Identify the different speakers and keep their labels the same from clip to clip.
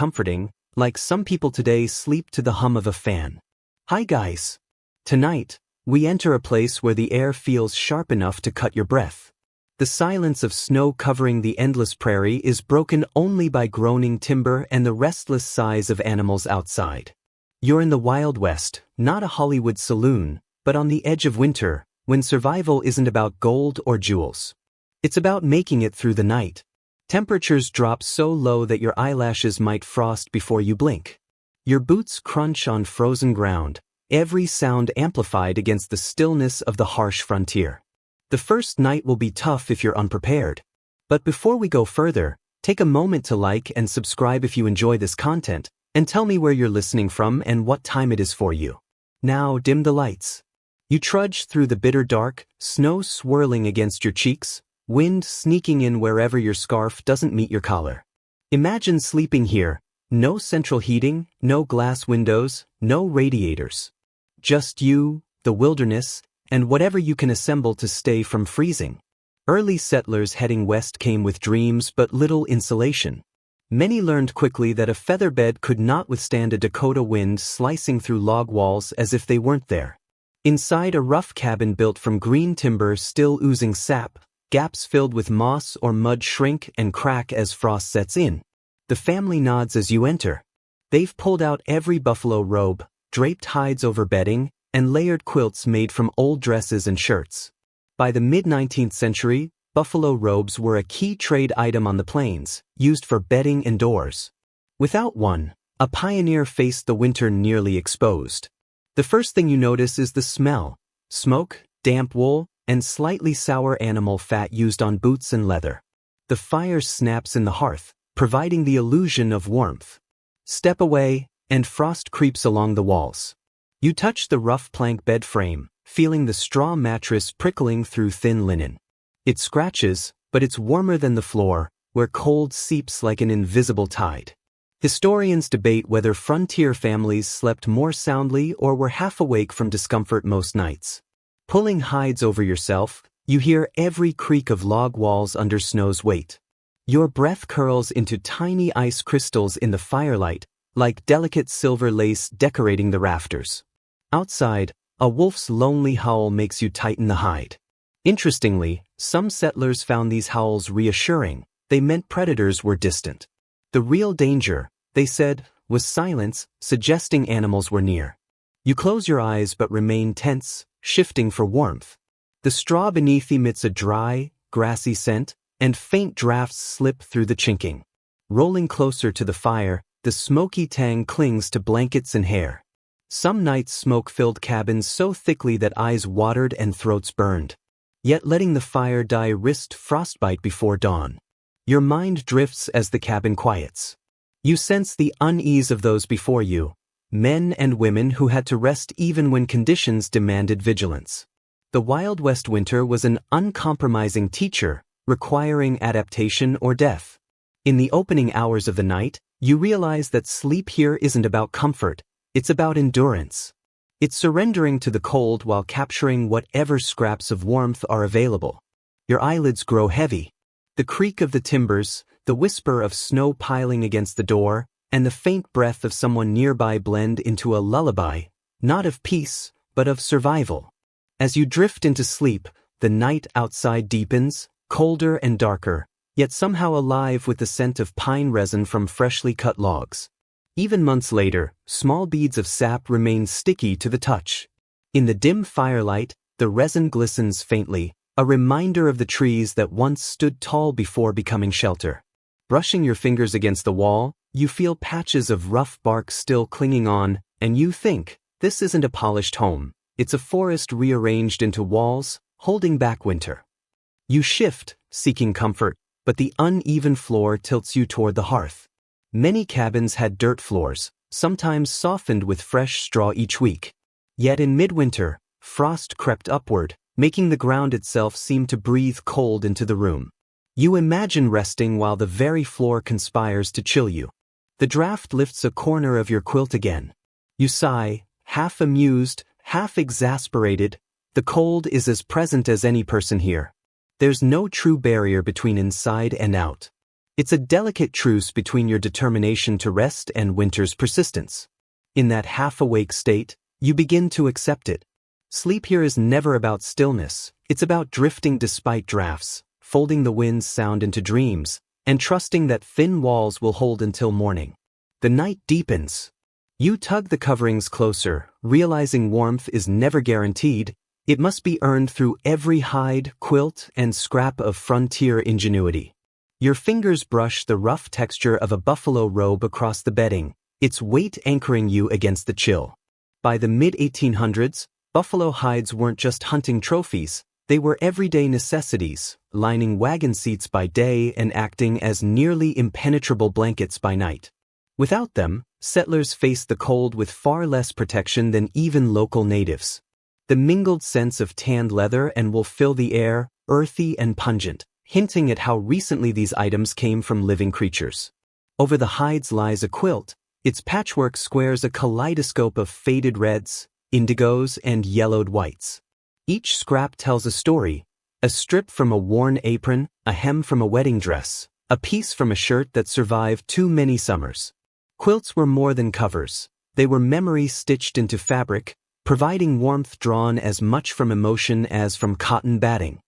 Speaker 1: comforting, like some people today sleep to the hum of a fan. Hi guys! Tonight, we enter a place where the air feels sharp enough to cut your breath. The silence of snow covering the endless prairie is broken only by groaning timber and the restless sighs of animals outside. You're in the Wild West, not a Hollywood saloon, but on the edge of winter, when survival isn't about gold or jewels. It's about making it through the night. Temperatures drop so low that your eyelashes might frost before you blink. Your boots crunch on frozen ground, every sound amplified against the stillness of the harsh frontier. The first night will be tough if you're unprepared. But before we go further, take a moment to like and subscribe if you enjoy this content, and tell me where you're listening from and what time it is for you. Now dim the lights. You trudge through the bitter dark, snow swirling against your cheeks, wind sneaking in wherever your scarf doesn't meet your collar. Imagine sleeping here, no central heating, no glass windows, no radiators. Just you, the wilderness, and whatever you can assemble to stay from freezing. Early settlers heading west came with dreams but little insulation. Many learned quickly that a feather bed could not withstand a Dakota wind slicing through log walls as if they weren't there. Inside a rough cabin built from green timber still oozing sap, gaps filled with moss or mud shrink and crack as frost sets in. The family nods as you enter. They've pulled out every buffalo robe, draped hides over bedding, and layered quilts made from old dresses and shirts. By the mid-19th century, buffalo robes were a key trade item on the plains, used for bedding and doors. Without one, a pioneer faced the winter nearly exposed. The first thing you notice is the smell: smoke, damp wool, and slightly sour animal fat used on boots and leather. The fire snaps in the hearth, providing the illusion of warmth. Step away, and frost creeps along the walls. You touch the rough plank bed frame, feeling the straw mattress prickling through thin linen. It scratches, but it's warmer than the floor, where cold seeps like an invisible tide. Historians debate whether frontier families slept more soundly or were half awake from discomfort most nights. Pulling hides over yourself, you hear every creak of log walls under snow's weight. Your breath curls into tiny ice crystals in the firelight, like delicate silver lace decorating the rafters. Outside, a wolf's lonely howl makes you tighten the hide. Interestingly, some settlers found these howls reassuring. They meant predators were distant. The real danger, they said, was silence, suggesting animals were near. You close your eyes but remain tense, shifting for warmth. The straw beneath emits a dry, grassy scent, and faint drafts slip through the chinking. Rolling closer to the fire, the smoky tang clings to blankets and hair. Some nights smoke filled cabins so thickly that eyes watered and throats burned. Yet letting the fire die risked frostbite before dawn. Your mind drifts as the cabin quiets. You sense the unease of those before you, men and women who had to rest even when conditions demanded vigilance. The Wild West winter was an uncompromising teacher, requiring adaptation or death. In the opening hours of the night, you realize that sleep here isn't about comfort. It's about endurance. It's surrendering to the cold while capturing whatever scraps of warmth are available. Your eyelids grow heavy. The creak of the timbers, the whisper of snow piling against the door, and the faint breath of someone nearby blend into a lullaby, not of peace, but of survival. As you drift into sleep, the night outside deepens, colder and darker, yet somehow alive with the scent of pine resin from freshly cut logs. Even months later, small beads of sap remain sticky to the touch. In the dim firelight, the resin glistens faintly, a reminder of the trees that once stood tall before becoming shelter. Brushing your fingers against the wall, you feel patches of rough bark still clinging on, and you think, this isn't a polished home, it's a forest rearranged into walls, holding back winter. You shift, seeking comfort, but the uneven floor tilts you toward the hearth. Many cabins had dirt floors, sometimes softened with fresh straw each week. Yet in midwinter, frost crept upward, making the ground itself seem to breathe cold into the room. You imagine resting while the very floor conspires to chill you. The draft lifts a corner of your quilt again. You sigh, half amused, half exasperated. The cold is as present as any person here. There's no true barrier between inside and out. It's a delicate truce between your determination to rest and winter's persistence. In that half-awake state, you begin to accept it. Sleep here is never about stillness, it's about drifting despite drafts, folding the wind's sound into dreams, and trusting that thin walls will hold until morning. The night deepens. You tug the coverings closer, realizing warmth is never guaranteed. It must be earned through every hide, quilt, and scrap of frontier ingenuity. Your fingers brush the rough texture of a buffalo robe across the bedding, its weight anchoring you against the chill. By the mid-1800s, buffalo hides weren't just hunting trophies, they were everyday necessities, lining wagon seats by day and acting as nearly impenetrable blankets by night. Without them, settlers faced the cold with far less protection than even local natives. The mingled scents of tanned leather and wool fill the air, earthy and pungent, hinting at how recently these items came from living creatures. Over the hides lies a quilt. Its patchwork squares a kaleidoscope of faded reds, indigos, and yellowed whites. Each scrap tells a story, a strip from a worn apron, a hem from a wedding dress, a piece from a shirt that survived too many summers. Quilts were more than covers. They were memories stitched into fabric, providing warmth drawn as much from emotion as from cotton batting.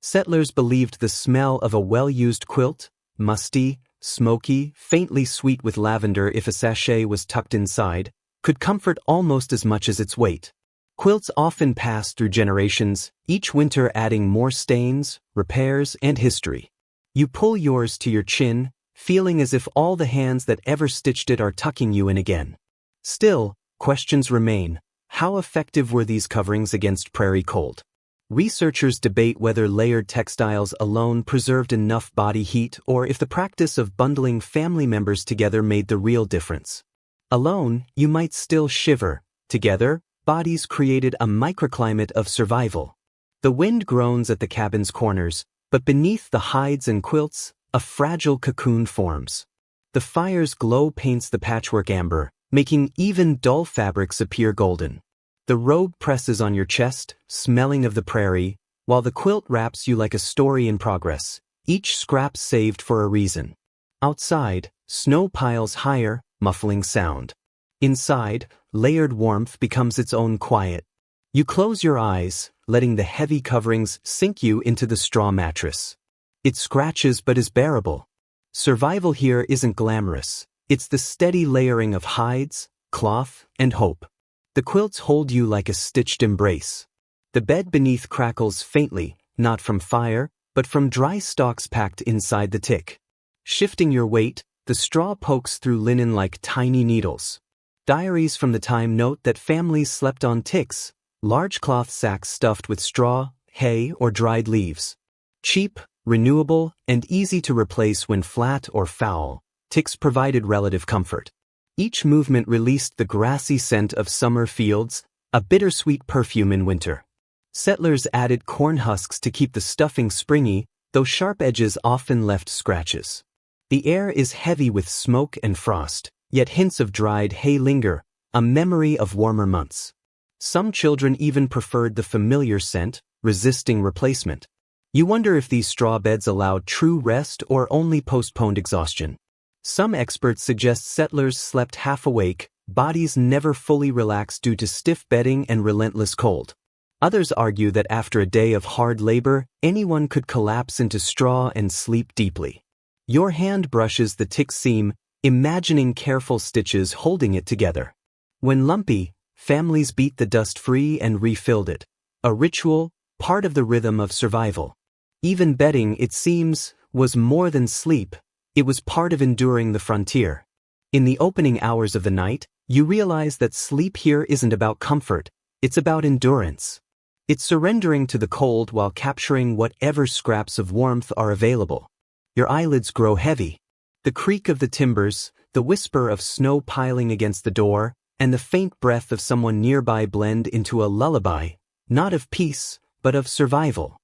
Speaker 1: Settlers believed the smell of a well-used quilt, musty, smoky, faintly sweet with lavender if a sachet was tucked inside, could comfort almost as much as its weight. Quilts often passed through generations, each winter adding more stains, repairs, and history. You pull yours to your chin, feeling as if all the hands that ever stitched it are tucking you in again. Still, questions remain. How effective were these coverings against prairie cold? Researchers debate whether layered textiles alone preserved enough body heat or if the practice of bundling family members together made the real difference. Alone, you might still shiver. Together, bodies created a microclimate of survival. The wind groans at the cabin's corners, but beneath the hides and quilts, a fragile cocoon forms. The fire's glow paints the patchwork amber, making even dull fabrics appear golden. The robe presses on your chest, smelling of the prairie, while the quilt wraps you like a story in progress, each scrap saved for a reason. Outside, snow piles higher, muffling sound. Inside, layered warmth becomes its own quiet. You close your eyes, letting the heavy coverings sink you into the straw mattress. It scratches but is bearable. Survival here isn't glamorous. It's the steady layering of hides, cloth, and hope. The quilts hold you like a stitched embrace. The bed beneath crackles faintly, not from fire, but from dry stalks packed inside the tick. Shifting your weight, the straw pokes through linen like tiny needles. Diaries from the time note that families slept on ticks, large cloth sacks stuffed with straw, hay, or dried leaves. Cheap, renewable, and easy to replace when flat or foul, ticks provided relative comfort. Each movement released the grassy scent of summer fields, a bittersweet perfume in winter. Settlers added corn husks to keep the stuffing springy, though sharp edges often left scratches. The air is heavy with smoke and frost, yet hints of dried hay linger, a memory of warmer months. Some children even preferred the familiar scent, resisting replacement. You wonder if these straw beds allowed true rest or only postponed exhaustion. Some experts suggest settlers slept half awake, bodies never fully relaxed due to stiff bedding and relentless cold. Others argue that after a day of hard labor, anyone could collapse into straw and sleep deeply. Your hand brushes the tick seam, imagining careful stitches holding it together. When lumpy, families beat the dust free and refilled it. A ritual, part of the rhythm of survival. Even bedding, it seems, was more than sleep. It was part of enduring the frontier. In the opening hours of the night, you realize that sleep here isn't about comfort, it's about endurance. It's surrendering to the cold while capturing whatever scraps of warmth are available. Your eyelids grow heavy. The creak of the timbers, the whisper of snow piling against the door, and the faint breath of someone nearby blend into a lullaby, not of peace, but of survival.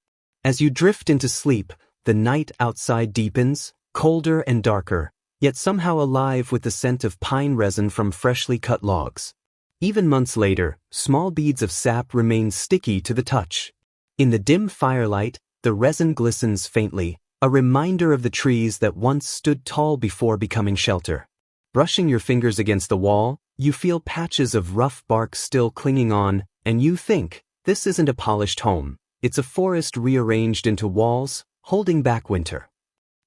Speaker 1: As you drift into sleep, the night outside deepens, colder and darker, yet somehow alive with the scent of pine resin from freshly cut logs. Even months later, small beads of sap remain sticky to the touch. In the dim firelight, the resin glistens faintly, a reminder of the trees that once stood tall before becoming shelter. Brushing your fingers against the wall, you feel patches of rough bark still clinging on, and you think, this isn't a polished home, it's a forest rearranged into walls, holding back winter.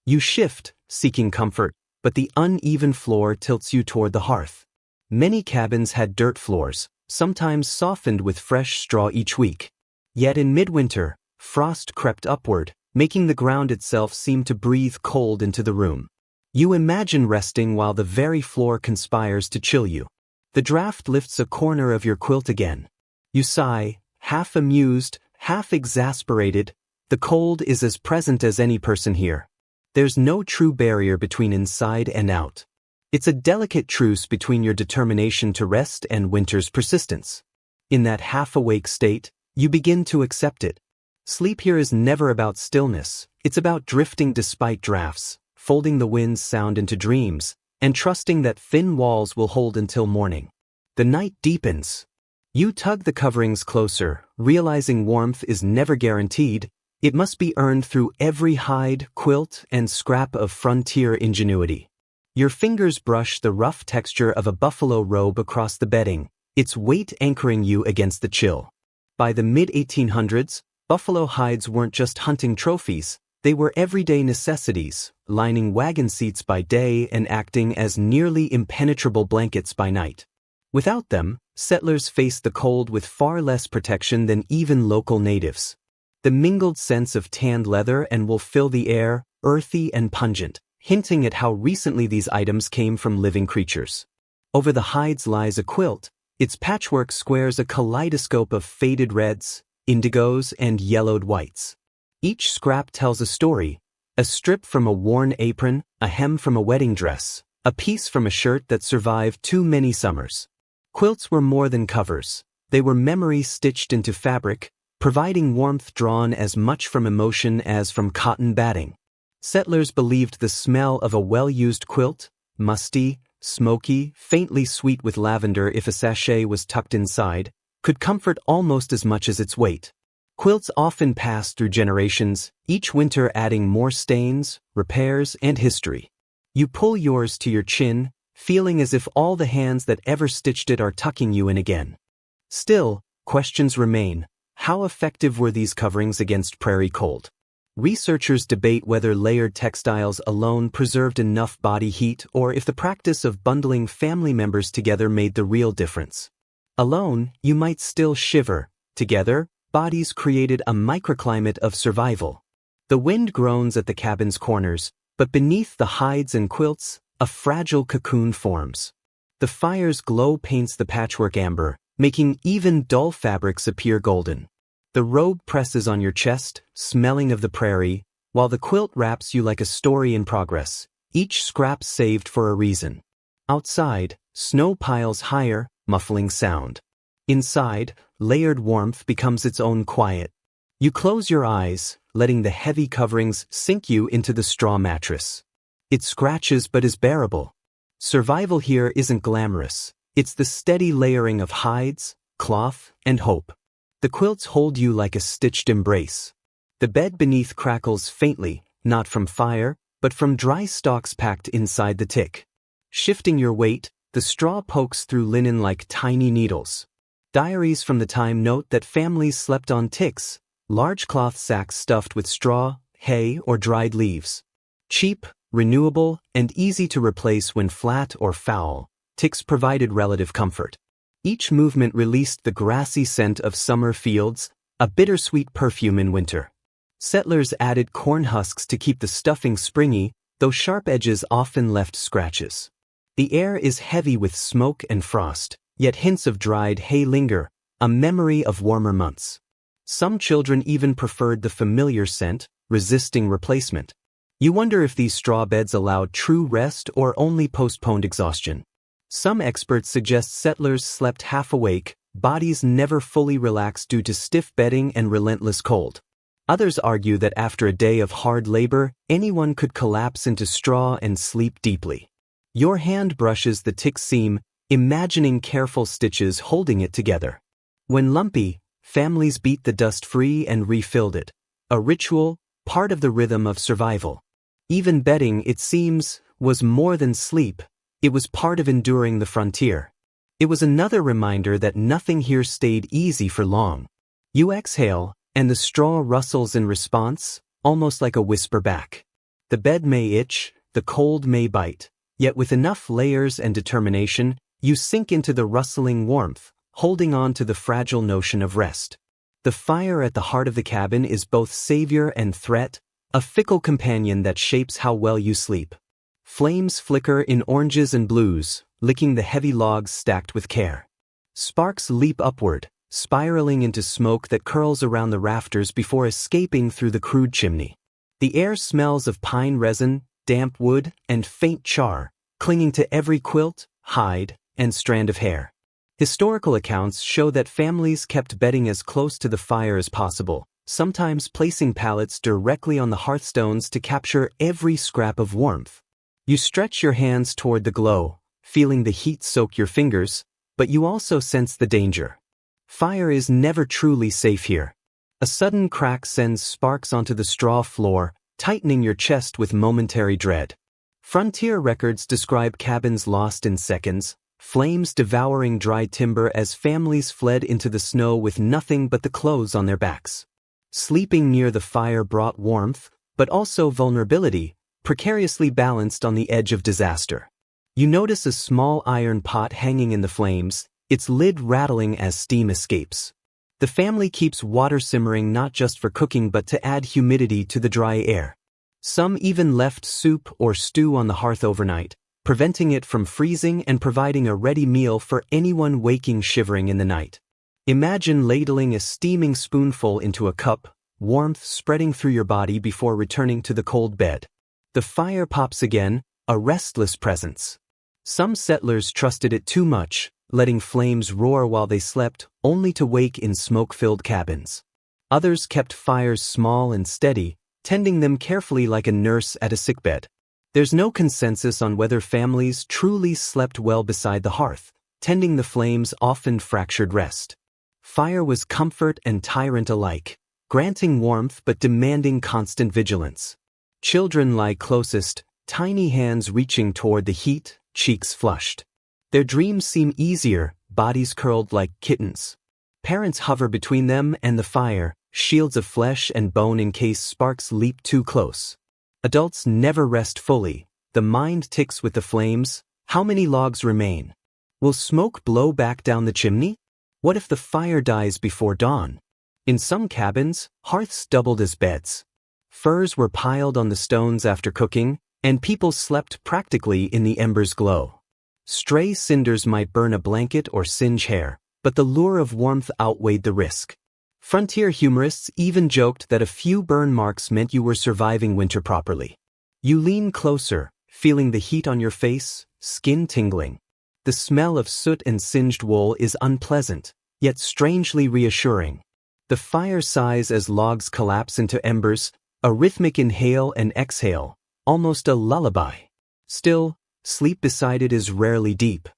Speaker 1: You shift, seeking comfort, but the uneven floor tilts you toward the hearth. Many cabins had dirt floors, sometimes softened with fresh straw each week. Yet in midwinter, frost crept upward, making the ground itself seem to breathe cold into the room. You imagine resting while the very floor conspires to chill you. The draft lifts a corner of your quilt again. You sigh, half amused, half exasperated. The cold is as present as any person here. There's no true barrier between inside and out. It's a delicate truce between your determination to rest and winter's persistence. In that half-awake state, you begin to accept it. Sleep here is never about stillness, it's about drifting despite drafts, folding the wind's sound into dreams, and trusting that thin walls will hold until morning. The night deepens. You tug the coverings closer, realizing warmth is never guaranteed. It must be earned through every hide, quilt, and scrap of frontier ingenuity. Your fingers brush the rough texture of a buffalo robe across the bedding, its weight anchoring you against the chill. By the mid-1800s, buffalo hides weren't just hunting trophies, they were everyday necessities, lining wagon seats by day and acting as nearly impenetrable blankets by night. Without them, settlers faced the cold with far less protection than even local natives. The mingled scents of tanned leather and wool fill the air, earthy and pungent, hinting at how recently these items came from living creatures. Over the hides lies a quilt. Its patchwork squares a kaleidoscope of faded reds, indigos, and yellowed whites. Each scrap tells a story, a strip from a worn apron, a hem from a wedding dress, a piece from a shirt that survived too many summers. Quilts were more than covers. They were memories stitched into fabric, providing warmth drawn as much from emotion as from cotton batting. Settlers believed the smell of a well-used quilt, musty, smoky, faintly sweet with lavender if a sachet was tucked inside, could comfort almost as much as its weight. Quilts often passed through generations, each winter adding more stains, repairs, and history. You pull yours to your chin, feeling as if all the hands that ever stitched it are tucking you in again. Still, questions remain. How effective were these coverings against prairie cold? Researchers debate whether layered textiles alone preserved enough body heat or if the practice of bundling family members together made the real difference. Alone, you might still shiver. Together, bodies created a microclimate of survival. The wind groans at the cabin's corners, but beneath the hides and quilts, a fragile cocoon forms. The fire's glow paints the patchwork amber, making even dull fabrics appear golden. The robe presses on your chest, smelling of the prairie, while the quilt wraps you like a story in progress, each scrap saved for a reason. Outside, snow piles higher, muffling sound. Inside, layered warmth becomes its own quiet. You close your eyes, letting the heavy coverings sink you into the straw mattress. It scratches but is bearable. Survival here isn't glamorous. It's the steady layering of hides, cloth, and hope. The quilts hold you like a stitched embrace. The bed beneath crackles faintly, not from fire, but from dry stalks packed inside the tick. Shifting your weight, the straw pokes through linen like tiny needles. Diaries from the time note that families slept on ticks, large cloth sacks stuffed with straw, hay, or dried leaves. Cheap, renewable, and easy to replace when flat or foul, ticks provided relative comfort. Each movement released the grassy scent of summer fields, a bittersweet perfume in winter. Settlers added corn husks to keep the stuffing springy, though sharp edges often left scratches. The air is heavy with smoke and frost, yet hints of dried hay linger, a memory of warmer months. Some children even preferred the familiar scent, resisting replacement. You wonder if these straw beds allowed true rest or only postponed exhaustion. Some experts suggest settlers slept half awake, bodies never fully relaxed due to stiff bedding and relentless cold. Others argue that after a day of hard labor, anyone could collapse into straw and sleep deeply. Your hand brushes the tick seam, imagining careful stitches holding it together. When lumpy, families beat the dust free and refilled it. A ritual, part of the rhythm of survival. Even bedding, it seems, was more than sleep, it was part of enduring the frontier. It was another reminder that nothing here stayed easy for long. You exhale, and the straw rustles in response, almost like a whisper back. The bed may itch, the cold may bite, yet with enough layers and determination, you sink into the rustling warmth, holding on to the fragile notion of rest. The fire at the heart of the cabin is both savior and threat, a fickle companion that shapes how well you sleep. Flames flicker in oranges and blues, licking the heavy logs stacked with care. Sparks leap upward, spiraling into smoke that curls around the rafters before escaping through the crude chimney. The air smells of pine resin, damp wood, and faint char, clinging to every quilt, hide, and strand of hair. Historical accounts show that families kept bedding as close to the fire as possible, sometimes placing pallets directly on the hearthstones to capture every scrap of warmth. You stretch your hands toward the glow, feeling the heat soak your fingers, but you also sense the danger. Fire is never truly safe here. A sudden crack sends sparks onto the straw floor, tightening your chest with momentary dread. Frontier records describe cabins lost in seconds, flames devouring dry timber as families fled into the snow with nothing but the clothes on their backs. Sleeping near the fire brought warmth, but also vulnerability, precariously balanced on the edge of disaster. You notice a small iron pot hanging in the flames, its lid rattling as steam escapes. The family keeps water simmering not just for cooking but to add humidity to the dry air. Some even left soup or stew on the hearth overnight, preventing it from freezing and providing a ready meal for anyone waking shivering in the night. Imagine ladling a steaming spoonful into a cup, warmth spreading through your body before returning to the cold bed. The fire pops again, a restless presence. Some settlers trusted it too much, letting flames roar while they slept, only to wake in smoke-filled cabins. Others kept fires small and steady, tending them carefully like a nurse at a sickbed. There's no consensus on whether families truly slept well beside the hearth, tending the flames often fractured rest. Fire was comfort and tyrant alike, granting warmth but demanding constant vigilance. Children lie closest, tiny hands reaching toward the heat, cheeks flushed. Their dreams seem easier, bodies curled like kittens. Parents hover between them and the fire, shields of flesh and bone in case sparks leap too close. Adults never rest fully. The mind ticks with the flames. How many logs remain? Will smoke blow back down the chimney? What if the fire dies before dawn? In some cabins, hearths doubled as beds. Furs were piled on the stones after cooking, and people slept practically in the embers' glow. Stray cinders might burn a blanket or singe hair, but the lure of warmth outweighed the risk. Frontier humorists even joked that a few burn marks meant you were surviving winter properly. You lean closer, feeling the heat on your face, skin tingling. The smell of soot and singed wool is unpleasant, yet strangely reassuring. The fire sighs as logs collapse into embers, a rhythmic inhale and exhale, almost a lullaby. Still, sleep beside it is rarely deep.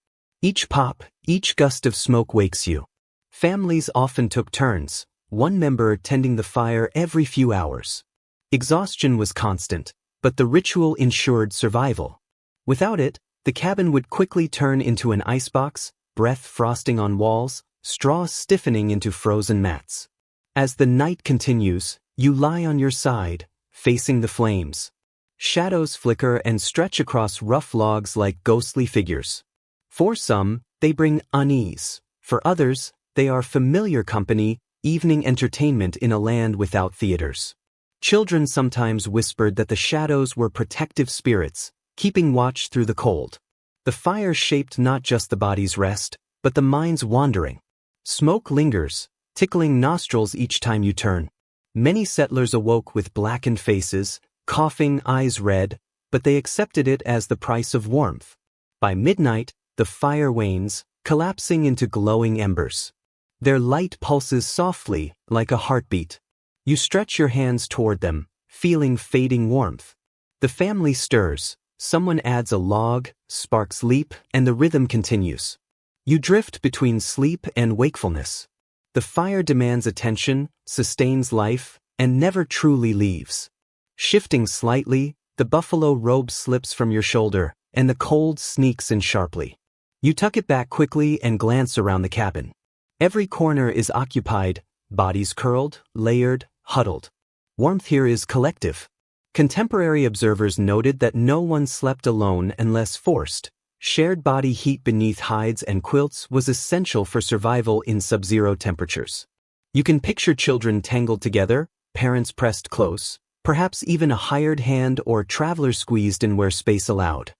Speaker 1: Each pop, each gust of smoke wakes you. Families often took turns, one member tending the fire every few hours. Exhaustion was constant, but the ritual ensured survival. Without it, the cabin would quickly turn into an icebox, breath frosting on walls, straw stiffening into frozen mats. As the night continues, you lie on your side, facing the flames. Shadows flicker and stretch across rough logs like ghostly figures. For some, they bring unease. For others, they are familiar company, evening entertainment in a land without theaters. Children sometimes whispered that the shadows were protective spirits, keeping watch through the cold. The fire shaped not just the body's rest, but the mind's wandering. Smoke lingers, tickling nostrils each time you turn. Many settlers awoke with blackened faces, coughing, eyes red, but they accepted it as the price of warmth. By midnight, the fire wanes, collapsing into glowing embers. Their light pulses softly, like a heartbeat. You stretch your hands toward them, feeling fading warmth. The family stirs, someone adds a log, sparks leap, and the rhythm continues. You drift between sleep and wakefulness. The fire demands attention, sustains life, and never truly leaves. Shifting slightly, the buffalo robe slips from your shoulder, and the cold sneaks in sharply. You tuck it back quickly and glance around the cabin. Every corner is occupied, bodies curled, layered, huddled. Warmth here is collective. Contemporary observers noted that no one slept alone unless forced. Shared body heat beneath hides and quilts was essential for survival in sub-zero temperatures. You can picture children tangled together, parents pressed close, perhaps even a hired hand or traveler squeezed in where space allowed.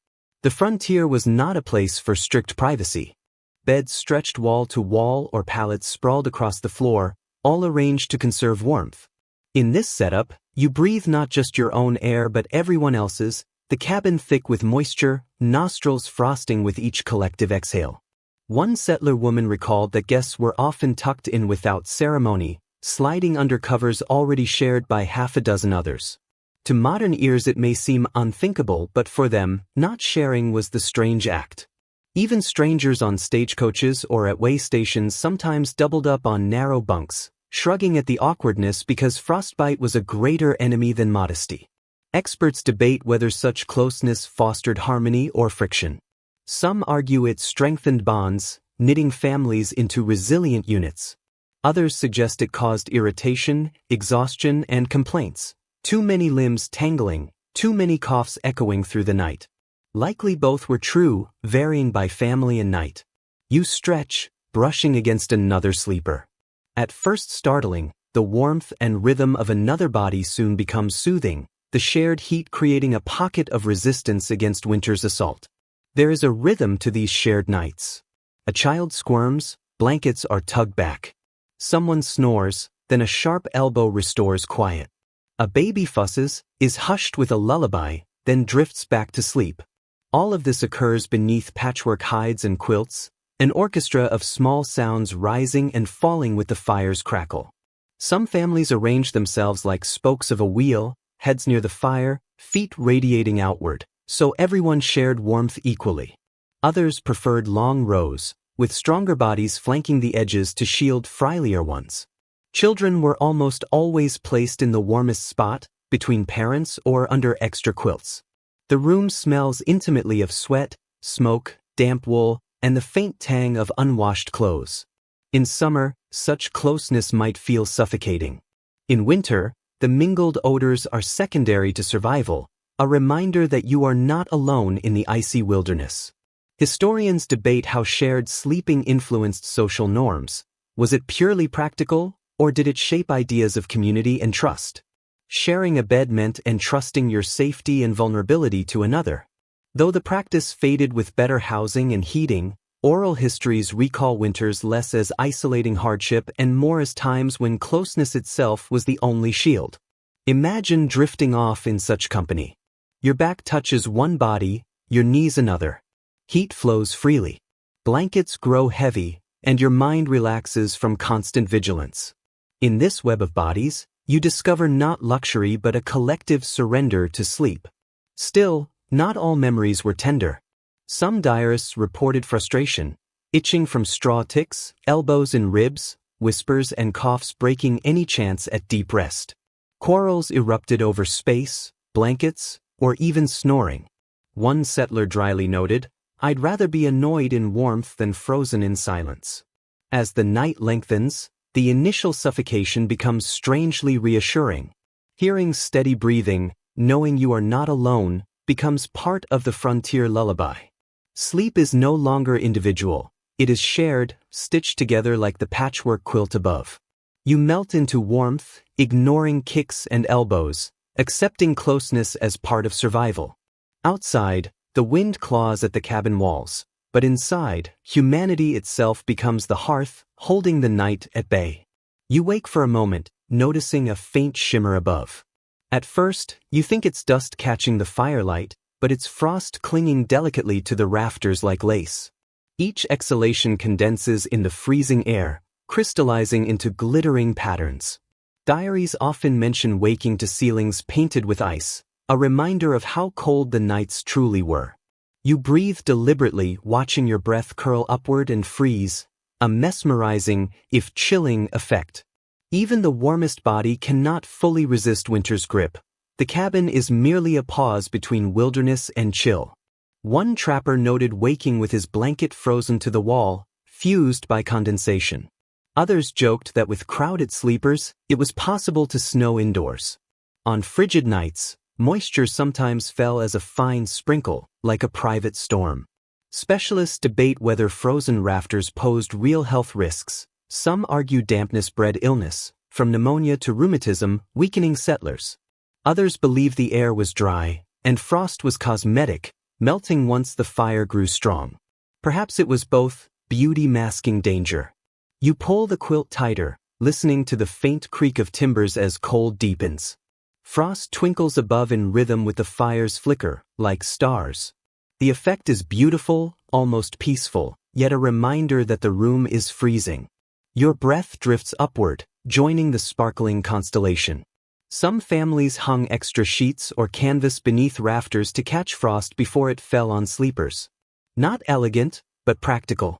Speaker 1: The frontier was not a place for strict privacy. Beds stretched wall to wall or pallets sprawled across the floor, all arranged to conserve warmth. In this setup, you breathe not just your own air but everyone else's, the cabin thick with moisture, nostrils frosting with each collective exhale. One settler woman recalled that guests were often tucked in without ceremony, sliding under covers already shared by half a dozen others. To modern ears it may seem unthinkable, but for them, not sharing was the strange act. Even strangers on stagecoaches or at way stations sometimes doubled up on narrow bunks, shrugging at the awkwardness because frostbite was a greater enemy than modesty. Experts debate whether such closeness fostered harmony or friction. Some argue it strengthened bonds, knitting families into resilient units. Others suggest it caused irritation, exhaustion, and complaints. Too many limbs tangling, too many coughs echoing through the night. Likely both were true, varying by family and night. You stretch, brushing against another sleeper. At first startling, the warmth and rhythm of another body soon becomes soothing, the shared heat creating a pocket of resistance against winter's assault. There is a rhythm to these shared nights. A child squirms, blankets are tugged back. Someone snores, then a sharp elbow restores quiet. A baby fusses, is hushed with a lullaby, then drifts back to sleep. All of this occurs beneath patchwork hides and quilts, an orchestra of small sounds rising and falling with the fire's crackle. Some families arrange themselves like spokes of a wheel, heads near the fire, feet radiating outward, so everyone shared warmth equally. Others preferred long rows, with stronger bodies flanking the edges to shield frilier ones. Children were almost always placed in the warmest spot, between parents or under extra quilts. The room smells intimately of sweat, smoke, damp wool, and the faint tang of unwashed clothes. In summer, such closeness might feel suffocating. In winter, the mingled odors are secondary to survival, a reminder that you are not alone in the icy wilderness. Historians debate how shared sleeping influenced social norms. Was it purely practical, or did it shape ideas of community and trust? Sharing a bed meant entrusting your safety and vulnerability to another. Though the practice faded with better housing and heating, oral histories recall winters less as isolating hardship and more as times when closeness itself was the only shield. Imagine drifting off in such company. Your back touches one body, your knees another. Heat flows freely. Blankets grow heavy, and your mind relaxes from constant vigilance. In this web of bodies, you discover not luxury but a collective surrender to sleep. Still, not all memories were tender. Some diarists reported frustration, itching from straw ticks, elbows in ribs, whispers and coughs breaking any chance at deep rest. Quarrels erupted over space, blankets, or even snoring. One settler dryly noted, "I'd rather be annoyed in warmth than frozen in silence." As the night lengthens, the initial suffocation becomes strangely reassuring. Hearing steady breathing, knowing you are not alone, becomes part of the frontier lullaby. Sleep is no longer individual, it is shared, stitched together like the patchwork quilt above. You melt into warmth, ignoring kicks and elbows, accepting closeness as part of survival. Outside, the wind claws at the cabin walls, but inside, humanity itself becomes the hearth, holding the night at bay. You wake for a moment, noticing a faint shimmer above. At first, you think it's dust catching the firelight, but it's frost clinging delicately to the rafters like lace. Each exhalation condenses in the freezing air, crystallizing into glittering patterns. Diaries often mention waking to ceilings painted with ice, a reminder of how cold the nights truly were. You breathe deliberately, watching your breath curl upward and freeze, a mesmerizing, if chilling, effect. Even the warmest body cannot fully resist winter's grip. The cabin is merely a pause between wilderness and chill. One trapper noted waking with his blanket frozen to the wall, fused by condensation. Others joked that with crowded sleepers, it was possible to snow indoors. On frigid nights, moisture sometimes fell as a fine sprinkle, like a private storm. Specialists debate whether frozen rafters posed real health risks. Some argue dampness bred illness, from pneumonia to rheumatism, weakening settlers. Others believe the air was dry, and frost was cosmetic, melting once the fire grew strong. Perhaps it was both, beauty masking danger. You pull the quilt tighter, listening to the faint creak of timbers as cold deepens. Frost twinkles above in rhythm with the fire's flicker, like stars. The effect is beautiful, almost peaceful, yet a reminder that the room is freezing. Your breath drifts upward, joining the sparkling constellation. Some families hung extra sheets or canvas beneath rafters to catch frost before it fell on sleepers. Not elegant, but practical.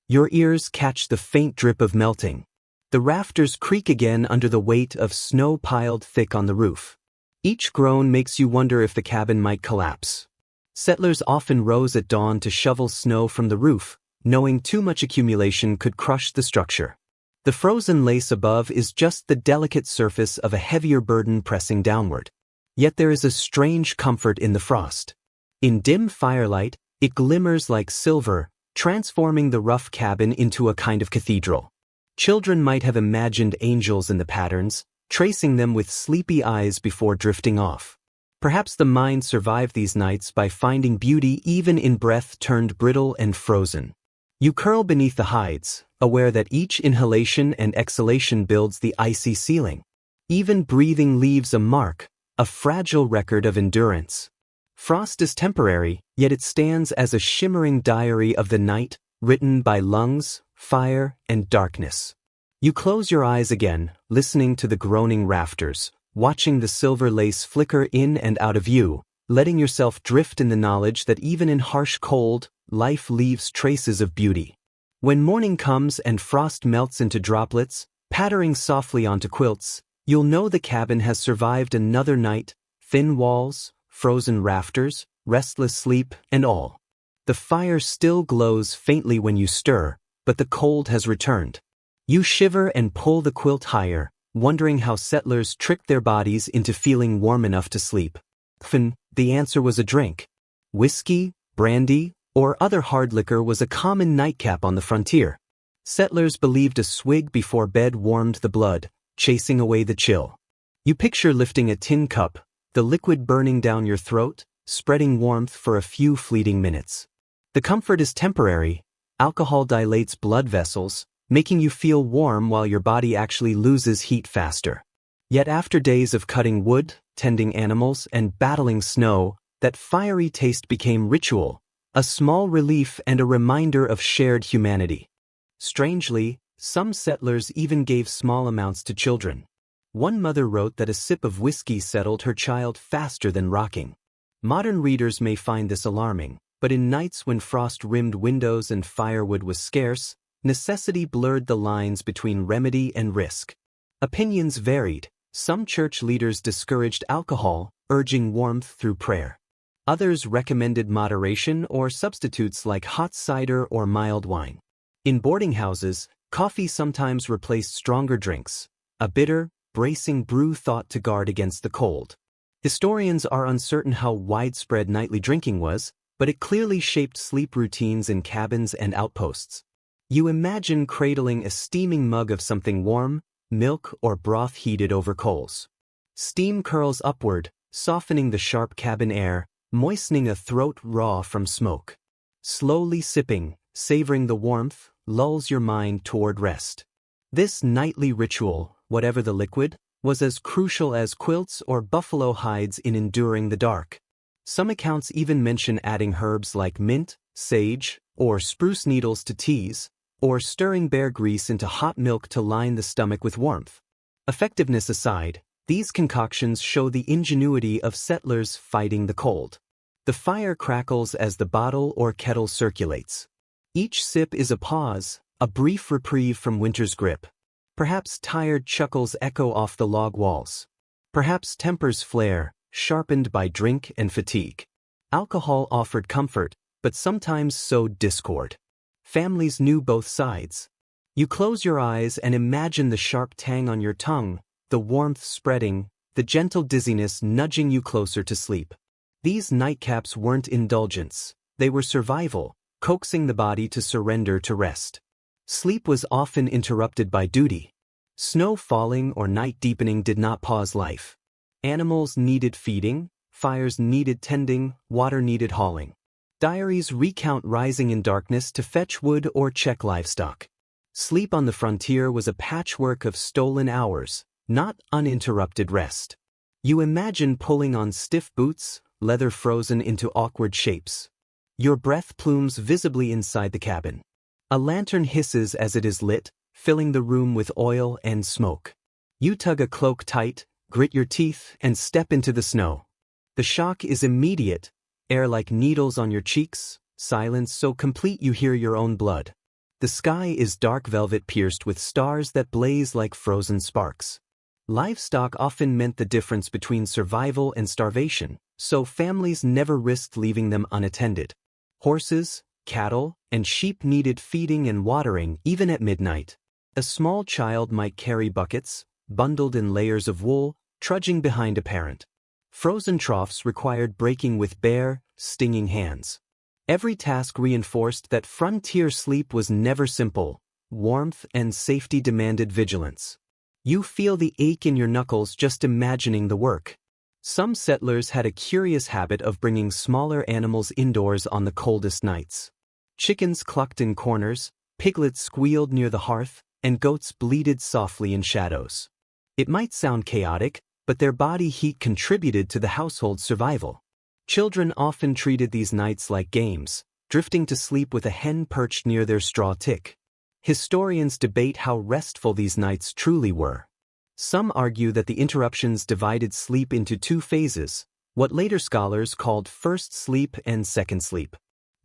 Speaker 1: Your ears catch the faint drip of melting. The rafters creak again under the weight of snow piled thick on the roof. Each groan makes you wonder if the cabin might collapse. Settlers often rose at dawn to shovel snow from the roof, knowing too much accumulation could crush the structure. The frozen lace above is just the delicate surface of a heavier burden pressing downward. Yet there is a strange comfort in the frost. In dim firelight, it glimmers like silver, transforming the rough cabin into a kind of cathedral. Children might have imagined angels in the patterns, tracing them with sleepy eyes before drifting off. Perhaps the mind survived these nights by finding beauty even in breath turned brittle and frozen. You curl beneath the hides, aware that each inhalation and exhalation builds the icy ceiling. Even breathing leaves a mark, a fragile record of endurance. Frost is temporary, yet it stands as a shimmering diary of the night, written by lungs, fire, and darkness. You close your eyes again, listening to the groaning rafters, watching the silver lace flicker in and out of view, letting yourself drift in the knowledge that even in harsh cold, life leaves traces of beauty. When morning comes and frost melts into droplets, pattering softly onto quilts, you'll know the cabin has survived another night, thin walls, frozen rafters, restless sleep, and all. The fire still glows faintly when you stir, but the cold has returned. You shiver and pull the quilt higher, wondering how settlers tricked their bodies into feeling warm enough to sleep. Often, the answer was a drink. Whiskey, brandy, or other hard liquor was a common nightcap on the frontier. Settlers believed a swig before bed warmed the blood, chasing away the chill. You picture lifting a tin cup, the liquid burning down your throat, spreading warmth for a few fleeting minutes. The comfort is temporary. Alcohol dilates blood vessels, making you feel warm while your body actually loses heat faster. Yet after days of cutting wood, tending animals, and battling snow, that fiery taste became ritual, a small relief and a reminder of shared humanity. Strangely, some settlers even gave small amounts to children. One mother wrote that a sip of whiskey settled her child faster than rocking. Modern readers may find this alarming, but in nights when frost-rimmed windows and firewood was scarce, necessity blurred the lines between remedy and risk. Opinions varied. Some church leaders discouraged alcohol, urging warmth through prayer. Others recommended moderation or substitutes like hot cider or mild wine. In boarding houses, coffee sometimes replaced stronger drinks, a bitter, bracing brew thought to guard against the cold. Historians are uncertain how widespread nightly drinking was, but it clearly shaped sleep routines in cabins and outposts. You imagine cradling a steaming mug of something warm, milk or broth heated over coals. Steam curls upward, softening the sharp cabin air, moistening a throat raw from smoke. Slowly sipping, savoring the warmth, lulls your mind toward rest. This nightly ritual, whatever the liquid, was as crucial as quilts or buffalo hides in enduring the dark. Some accounts even mention adding herbs like mint, sage, or spruce needles to teas, or stirring bear grease into hot milk to line the stomach with warmth. Effectiveness aside, these concoctions show the ingenuity of settlers fighting the cold. The fire crackles as the bottle or kettle circulates. Each sip is a pause, a brief reprieve from winter's grip. Perhaps tired chuckles echo off the log walls. Perhaps tempers flare, sharpened by drink and fatigue. Alcohol offered comfort, but sometimes sowed discord. Families knew both sides. You close your eyes and imagine the sharp tang on your tongue, the warmth spreading, the gentle dizziness nudging you closer to sleep. These nightcaps weren't indulgence, they were survival, coaxing the body to surrender to rest. Sleep was often interrupted by duty. Snow falling or night deepening did not pause life. Animals needed feeding, fires needed tending, water needed hauling. Diaries recount rising in darkness to fetch wood or check livestock. Sleep on the frontier was a patchwork of stolen hours, not uninterrupted rest. You imagine pulling on stiff boots, leather frozen into awkward shapes. Your breath plumes visibly inside the cabin. A lantern hisses as it is lit, filling the room with oil and smoke. You tug a cloak tight, grit your teeth, and step into the snow. The shock is immediate, air like needles on your cheeks, silence so complete you hear your own blood. The sky is dark velvet pierced with stars that blaze like frozen sparks. Livestock often meant the difference between survival and starvation, so families never risked leaving them unattended. Horses, cattle, and sheep needed feeding and watering even at midnight. A small child might carry buckets, bundled in layers of wool, trudging behind a parent. Frozen troughs required breaking with bare, stinging hands. Every task reinforced that frontier sleep was never simple. Warmth and safety demanded vigilance. You feel the ache in your knuckles just imagining the work. Some settlers had a curious habit of bringing smaller animals indoors on the coldest nights. Chickens clucked in corners, piglets squealed near the hearth, and goats bleated softly in shadows. It might sound chaotic, but their body heat contributed to the household's survival. Children often treated these nights like games, drifting to sleep with a hen perched near their straw tick. Historians debate how restful these nights truly were. Some argue that the interruptions divided sleep into two phases, what later scholars called first sleep and second sleep.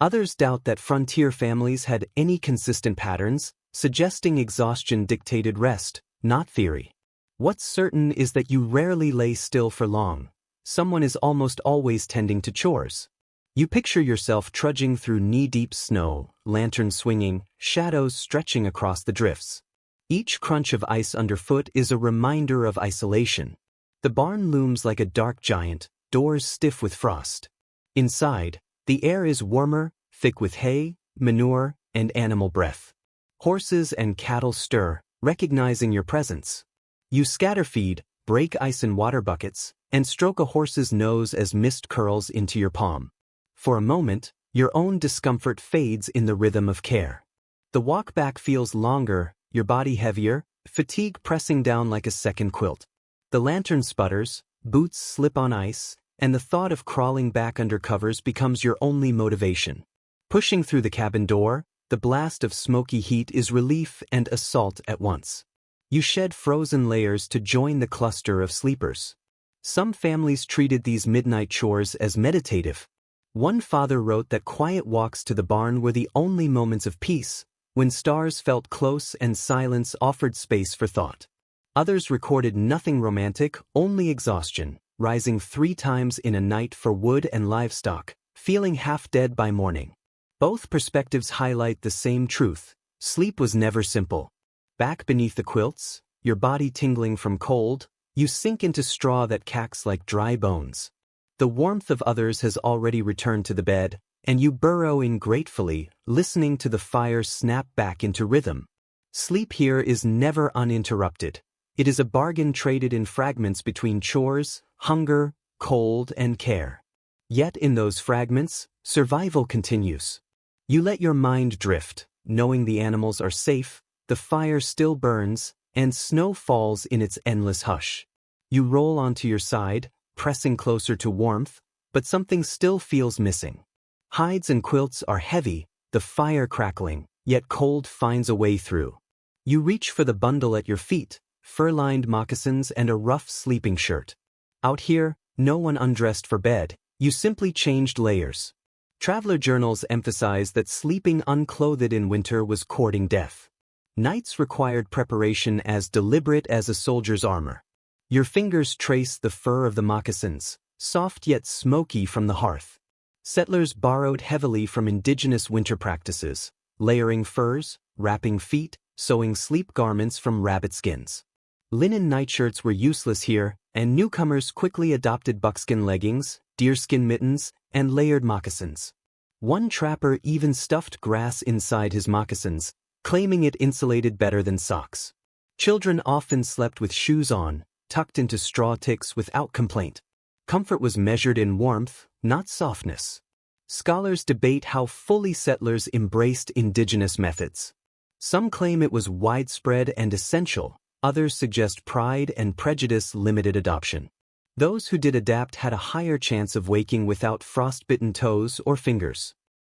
Speaker 1: Others doubt that frontier families had any consistent patterns, suggesting exhaustion dictated rest, not theory. What's certain is that you rarely lay still for long. Someone is almost always tending to chores. You picture yourself trudging through knee-deep snow, lantern swinging, shadows stretching across the drifts. Each crunch of ice underfoot is a reminder of isolation. The barn looms like a dark giant, doors stiff with frost. Inside, the air is warmer, thick with hay, manure, and animal breath. Horses and cattle stir, recognizing your presence. You scatter feed, break ice in water buckets, and stroke a horse's nose as mist curls into your palm. For a moment, your own discomfort fades in the rhythm of care. The walk back feels longer, your body heavier, fatigue pressing down like a second quilt. The lantern sputters, boots slip on ice, and the thought of crawling back under covers becomes your only motivation. Pushing through the cabin door, the blast of smoky heat is relief and assault at once. You shed frozen layers to join the cluster of sleepers. Some families treated these midnight chores as meditative. One father wrote that quiet walks to the barn were the only moments of peace, when stars felt close and silence offered space for thought. Others recorded nothing romantic, only exhaustion, rising 3 times in a night for wood and livestock, feeling half dead by morning. Both perspectives highlight the same truth: sleep was never simple. Back beneath the quilts, your body tingling from cold, you sink into straw that cacks like dry bones. The warmth of others has already returned to the bed, and you burrow in gratefully, listening to the fire snap back into rhythm. Sleep here is never uninterrupted. It is a bargain traded in fragments between chores, hunger, cold, and care. Yet in those fragments, survival continues. You let your mind drift, knowing the animals are safe, the fire still burns, and snow falls in its endless hush. You roll onto your side, pressing closer to warmth, but something still feels missing. Hides and quilts are heavy, the fire crackling, yet cold finds a way through. You reach for the bundle at your feet, fur-lined moccasins and a rough sleeping shirt. Out here, no one undressed for bed, you simply changed layers. Traveler journals emphasize that sleeping unclothed in winter was courting death. Nights required preparation as deliberate as a soldier's armor. Your fingers trace the fur of the moccasins, soft yet smoky from the hearth. Settlers borrowed heavily from indigenous winter practices, layering furs, wrapping feet, sewing sleep garments from rabbit skins. Linen nightshirts were useless here, and newcomers quickly adopted buckskin leggings, deerskin mittens, and layered moccasins. One trapper even stuffed grass inside his moccasins, claiming it insulated better than socks. Children often slept with shoes on, tucked into straw ticks without complaint. Comfort was measured in warmth, not softness. Scholars debate how fully settlers embraced indigenous methods. Some claim it was widespread and essential, others suggest pride and prejudice limited adoption. Those who did adapt had a higher chance of waking without frostbitten toes or fingers.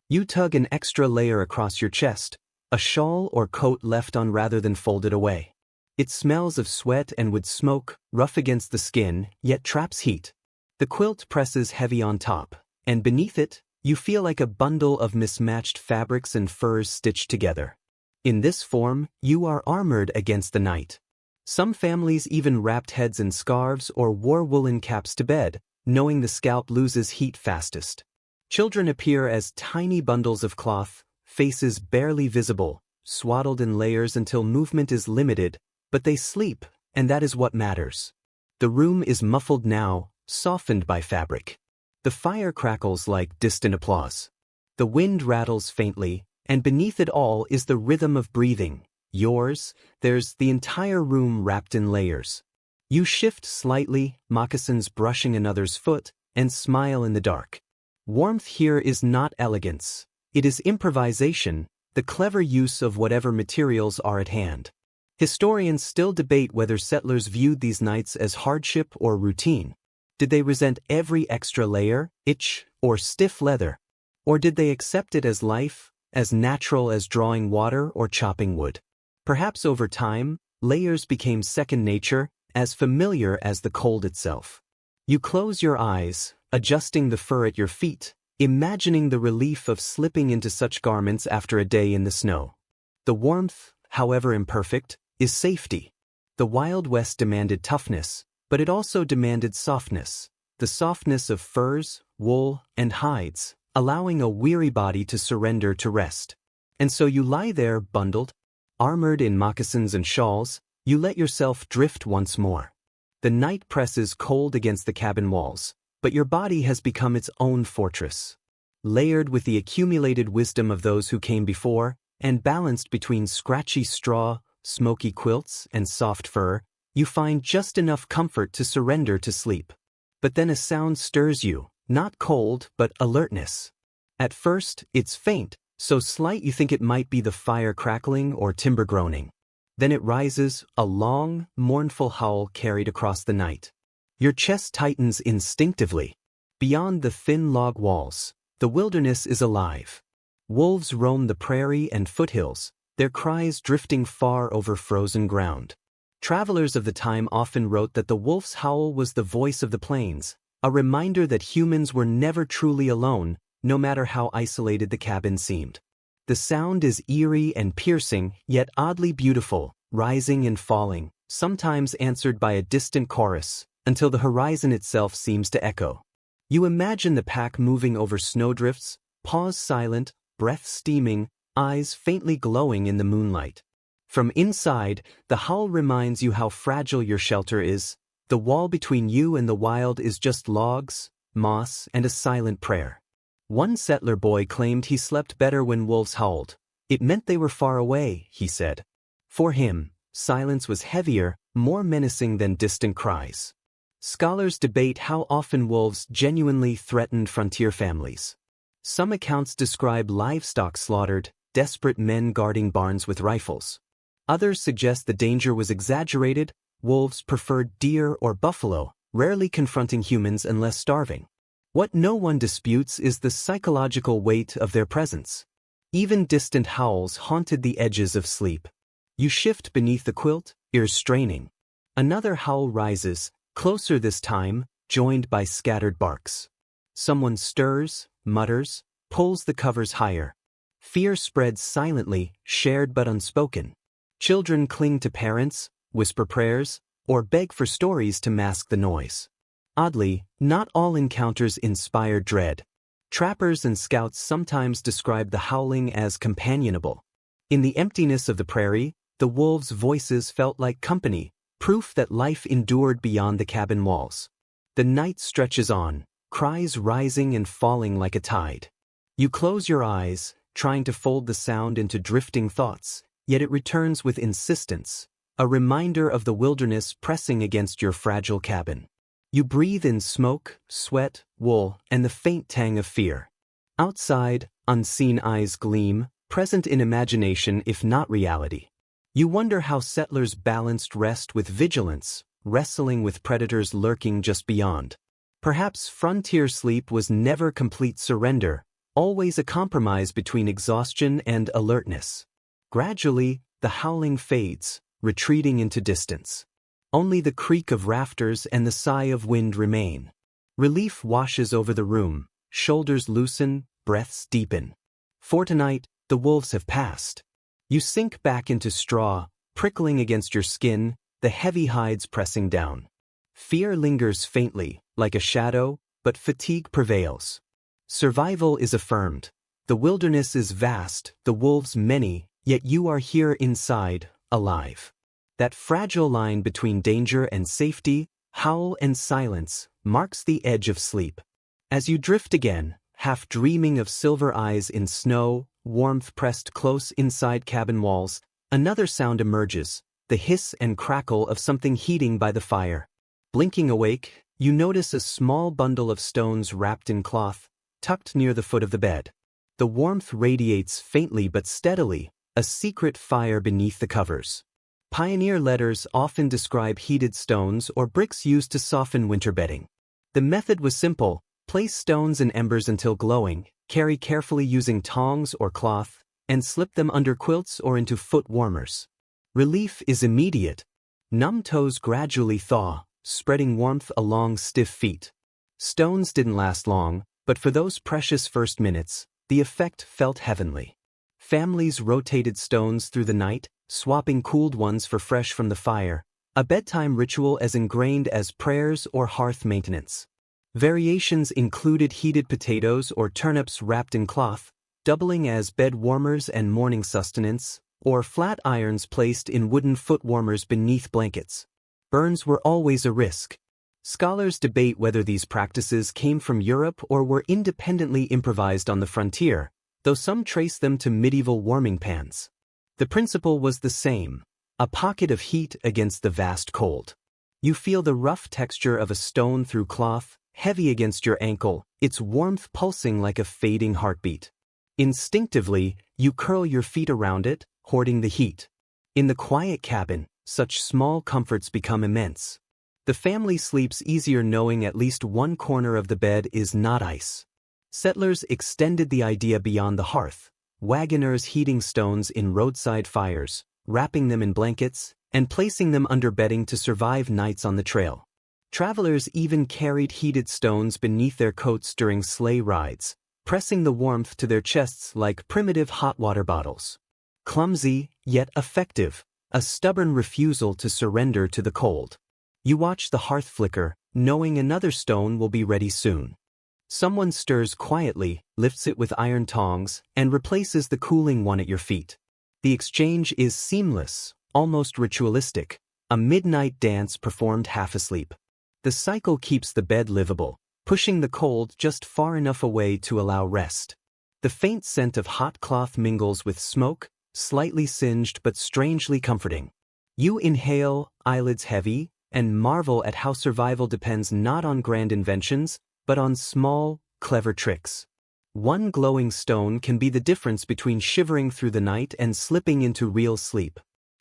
Speaker 1: You tug an extra layer across your chest, a shawl or coat left on rather than folded away. It smells of sweat and wood smoke, rough against the skin, yet traps heat. The quilt presses heavy on top, and beneath it, you feel like a bundle of mismatched fabrics and furs stitched together. In this form, you are armored against the night. Some families even wrapped heads in scarves or wore woolen caps to bed, knowing the scalp loses heat fastest. Children appear as tiny bundles of cloth, faces barely visible, swaddled in layers until movement is limited, but they sleep, and that is what matters. The room is muffled now, softened by fabric. The fire crackles like distant applause. The wind rattles faintly, and beneath it all is the rhythm of breathing. Yours, there's the entire room wrapped in layers. You shift slightly, moccasins brushing another's foot, and smile in the dark. Warmth here is not elegance. It is improvisation, the clever use of whatever materials are at hand. Historians still debate whether settlers viewed these nights as hardship or routine. Did they resent every extra layer, itch, or stiff leather? Or did they accept it as life, as natural as drawing water or chopping wood? Perhaps over time, layers became second nature, as familiar as the cold itself. You close your eyes, adjusting the fur at your feet, imagining the relief of slipping into such garments after a day in the snow. The warmth, however imperfect, is safety. The Wild West demanded toughness, but it also demanded softness, the softness of furs, wool, and hides, allowing a weary body to surrender to rest. And so you lie there bundled, armored in moccasins and shawls, you let yourself drift once more. The night presses cold against the cabin walls, but your body has become its own fortress. Layered with the accumulated wisdom of those who came before, and balanced between scratchy straw, smoky quilts, and soft fur, you find just enough comfort to surrender to sleep. But then a sound stirs you, not cold, but alertness. At first, it's faint, so slight you think it might be the fire crackling or timber groaning. Then it rises, a long, mournful howl carried across the night. Your chest tightens instinctively. Beyond the thin log walls, the wilderness is alive. Wolves roam the prairie and foothills, their cries drifting far over frozen ground. Travelers of the time often wrote that the wolf's howl was the voice of the plains, a reminder that humans were never truly alone, no matter how isolated the cabin seemed. The sound is eerie and piercing, yet oddly beautiful, rising and falling, sometimes answered by a distant chorus, until the horizon itself seems to echo. You imagine the pack moving over snowdrifts, paws silent, breath steaming, eyes faintly glowing in the moonlight. From inside, the howl reminds you how fragile your shelter is. The wall between you and the wild is just logs, moss, and a silent prayer. One settler boy claimed he slept better when wolves howled. It meant they were far away, he said. For him, silence was heavier, more menacing than distant cries. Scholars debate how often wolves genuinely threatened frontier families. Some accounts describe livestock slaughtered, desperate men guarding barns with rifles. Others suggest the danger was exaggerated. Wolves preferred deer or buffalo, rarely confronting humans unless starving. What no one disputes is the psychological weight of their presence. Even distant howls haunted the edges of sleep. You shift beneath the quilt, ears straining. Another howl rises, closer this time, joined by scattered barks. Someone stirs, mutters, pulls the covers higher. Fear spreads silently, shared but unspoken. Children cling to parents, whisper prayers, or beg for stories to mask the noise. Oddly, not all encounters inspire dread. Trappers and scouts sometimes describe the howling as companionable. In the emptiness of the prairie, the wolves' voices felt like company, proof that life endured beyond the cabin walls. The night stretches on, cries rising and falling like a tide. You close your eyes, trying to fold the sound into drifting thoughts, yet it returns with insistence, a reminder of the wilderness pressing against your fragile cabin. You breathe in smoke, sweat, wool, and the faint tang of fear. Outside, unseen eyes gleam, present in imagination if not reality. You wonder how settlers balanced rest with vigilance, wrestling with predators lurking just beyond. Perhaps frontier sleep was never complete surrender, always a compromise between exhaustion and alertness. Gradually, the howling fades, retreating into distance. Only the creak of rafters and the sigh of wind remain. Relief washes over the room, shoulders loosen, breaths deepen. For tonight, the wolves have passed. You sink back into straw, prickling against your skin, the heavy hides pressing down. Fear lingers faintly, like a shadow, but fatigue prevails. Survival is affirmed. The wilderness is vast, the wolves many, yet you are here inside, alive. That fragile line between danger and safety, howl and silence, marks the edge of sleep. As you drift again, half dreaming of silver eyes in snow, warmth pressed close inside cabin walls, another sound emerges, the hiss and crackle of something heating by the fire. Blinking awake, you notice a small bundle of stones wrapped in cloth, tucked near the foot of the bed. The warmth radiates faintly but steadily, a secret fire beneath the covers. Pioneer letters often describe heated stones or bricks used to soften winter bedding. The method was simple: place stones in embers until glowing, carry carefully using tongs or cloth, and slip them under quilts or into foot warmers. Relief is immediate. Numb toes gradually thaw, spreading warmth along stiff feet. Stones didn't last long, but for those precious first minutes, the effect felt heavenly. Families rotated stones through the night, swapping cooled ones for fresh from the fire, a bedtime ritual as ingrained as prayers or hearth maintenance. Variations included heated potatoes or turnips wrapped in cloth, doubling as bed warmers and morning sustenance, or flat irons placed in wooden foot warmers beneath blankets. Burns were always a risk. Scholars debate whether these practices came from Europe or were independently improvised on the frontier, though some trace them to medieval warming pans. The principle was the same: a pocket of heat against the vast cold. You feel the rough texture of a stone through cloth, heavy against your ankle, its warmth pulsing like a fading heartbeat. Instinctively, you curl your feet around it, hoarding the heat. In the quiet cabin, such small comforts become immense. The family sleeps easier knowing at least one corner of the bed is not ice. Settlers extended the idea beyond the hearth, wagoners heating stones in roadside fires, wrapping them in blankets, and placing them under bedding to survive nights on the trail. Travelers even carried heated stones beneath their coats during sleigh rides, pressing the warmth to their chests like primitive hot water bottles. Clumsy, yet effective, a stubborn refusal to surrender to the cold. You watch the hearth flicker, knowing another stone will be ready soon. Someone stirs quietly, lifts it with iron tongs, and replaces the cooling one at your feet. The exchange is seamless, almost ritualistic, a midnight dance performed half asleep. The cycle keeps the bed livable, pushing the cold just far enough away to allow rest. The faint scent of hot cloth mingles with smoke, slightly singed but strangely comforting. You inhale, eyelids heavy, and marvel at how survival depends not on grand inventions, but on small, clever tricks. One glowing stone can be the difference between shivering through the night and slipping into real sleep.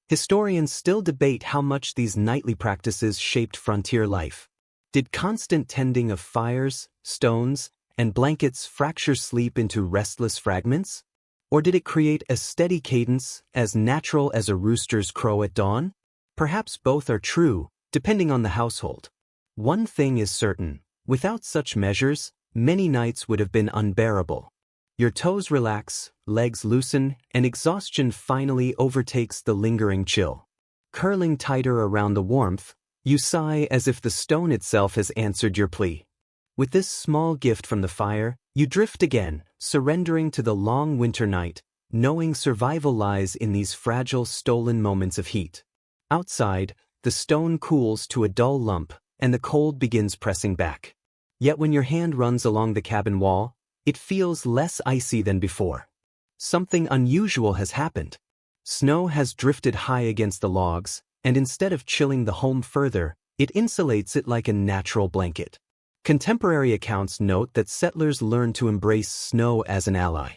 Speaker 1: Historians still debate how much these nightly practices shaped frontier life. Did constant tending of fires, stones, and blankets fracture sleep into restless fragments? Or did it create a steady cadence, as natural as a rooster's crow at dawn? Perhaps both are true, depending on the household. One thing is certain: without such measures, many nights would have been unbearable. Your toes relax, legs loosen, and exhaustion finally overtakes the lingering chill. Curling tighter around the warmth, You sigh as if the stone itself has answered your plea. With this small gift from the fire, you drift again, surrendering to the long winter night, knowing survival lies in these fragile stolen moments of heat. Outside, the stone cools to a dull lump, and the cold begins pressing back. Yet when your hand runs along the cabin wall, it feels less icy than before. Something unusual has happened. Snow has drifted high against the logs, and instead of chilling the home further, it insulates it like a natural blanket. Contemporary accounts note that settlers learned to embrace snow as an ally.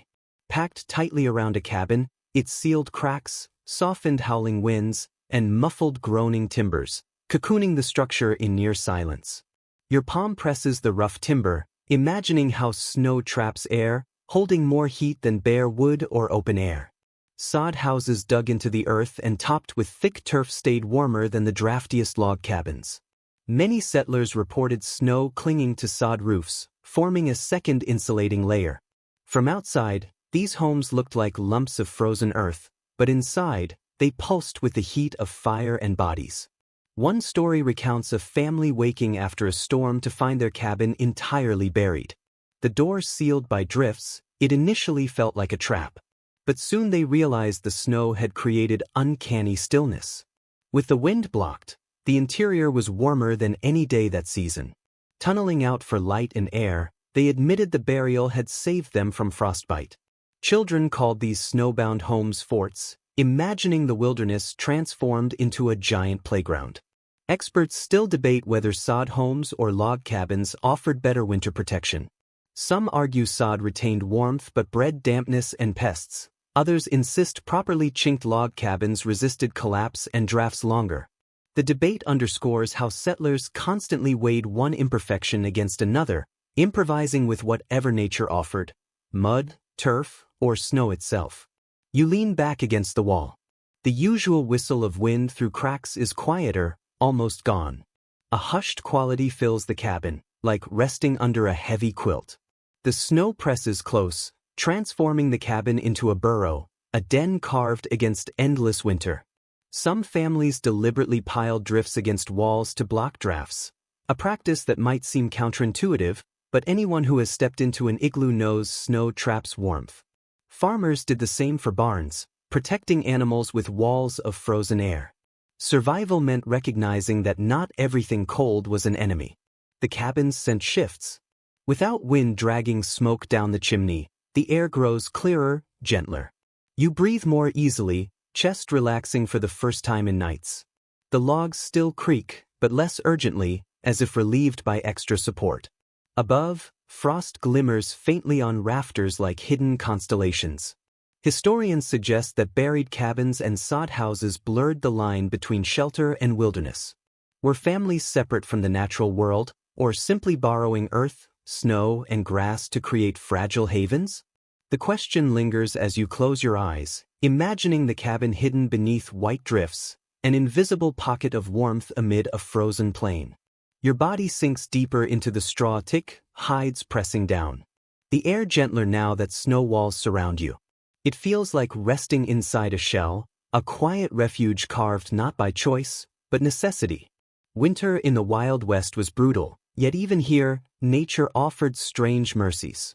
Speaker 1: Packed tightly around a cabin, it sealed cracks, softened howling winds, and muffled groaning timbers, cocooning the structure in near silence. Your palm presses the rough timber, imagining how snow traps air, holding more heat than bare wood or open air. Sod houses dug into the earth and topped with thick turf stayed warmer than the draftiest log cabins. Many settlers reported snow clinging to sod roofs, forming a second insulating layer. From outside, these homes looked like lumps of frozen earth, but inside, they pulsed with the heat of fire and bodies. One story recounts a family waking after a storm to find their cabin entirely buried. The door sealed by drifts, it initially felt like a trap. But soon they realized the snow had created uncanny stillness. With the wind blocked, the interior was warmer than any day that season. Tunneling out for light and air, they admitted the burial had saved them from frostbite. Children called these snowbound homes forts, imagining the wilderness transformed into a giant playground. Experts still debate whether sod homes or log cabins offered better winter protection. Some argue sod retained warmth but bred dampness and pests. Others insist properly chinked log cabins resisted collapse and drafts longer. The debate underscores how settlers constantly weighed one imperfection against another, improvising with whatever nature offered: mud, turf, or snow itself. You lean back against the wall. The usual whistle of wind through cracks is quieter, almost gone. A hushed quality fills the cabin, like resting under a heavy quilt. The snow presses close, transforming the cabin into a burrow, a den carved against endless winter. Some families deliberately piled drifts against walls to block drafts, a practice that might seem counterintuitive, but anyone who has stepped into an igloo knows snow traps warmth. Farmers did the same for barns, protecting animals with walls of frozen air. Survival meant recognizing that not everything cold was an enemy. The cabins sent shifts. Without wind dragging smoke down the chimney, the air grows clearer, gentler. You breathe more easily, chest relaxing for the first time in nights. The logs still creak, but less urgently, as if relieved by extra support. Above, frost glimmers faintly on rafters like hidden constellations. Historians suggest that buried cabins and sod houses blurred the line between shelter and wilderness. Were families separate from the natural world, or simply borrowing earth, snow, and grass to create fragile havens? The question lingers as you close your eyes, imagining the cabin hidden beneath white drifts, an invisible pocket of warmth amid a frozen plain. Your body sinks deeper into the straw tick, hides pressing down. The air gentler now that snow walls surround you. It feels like resting inside a shell, a quiet refuge carved not by choice, but necessity. Winter in the Wild West was brutal, yet even here, nature offered strange mercies.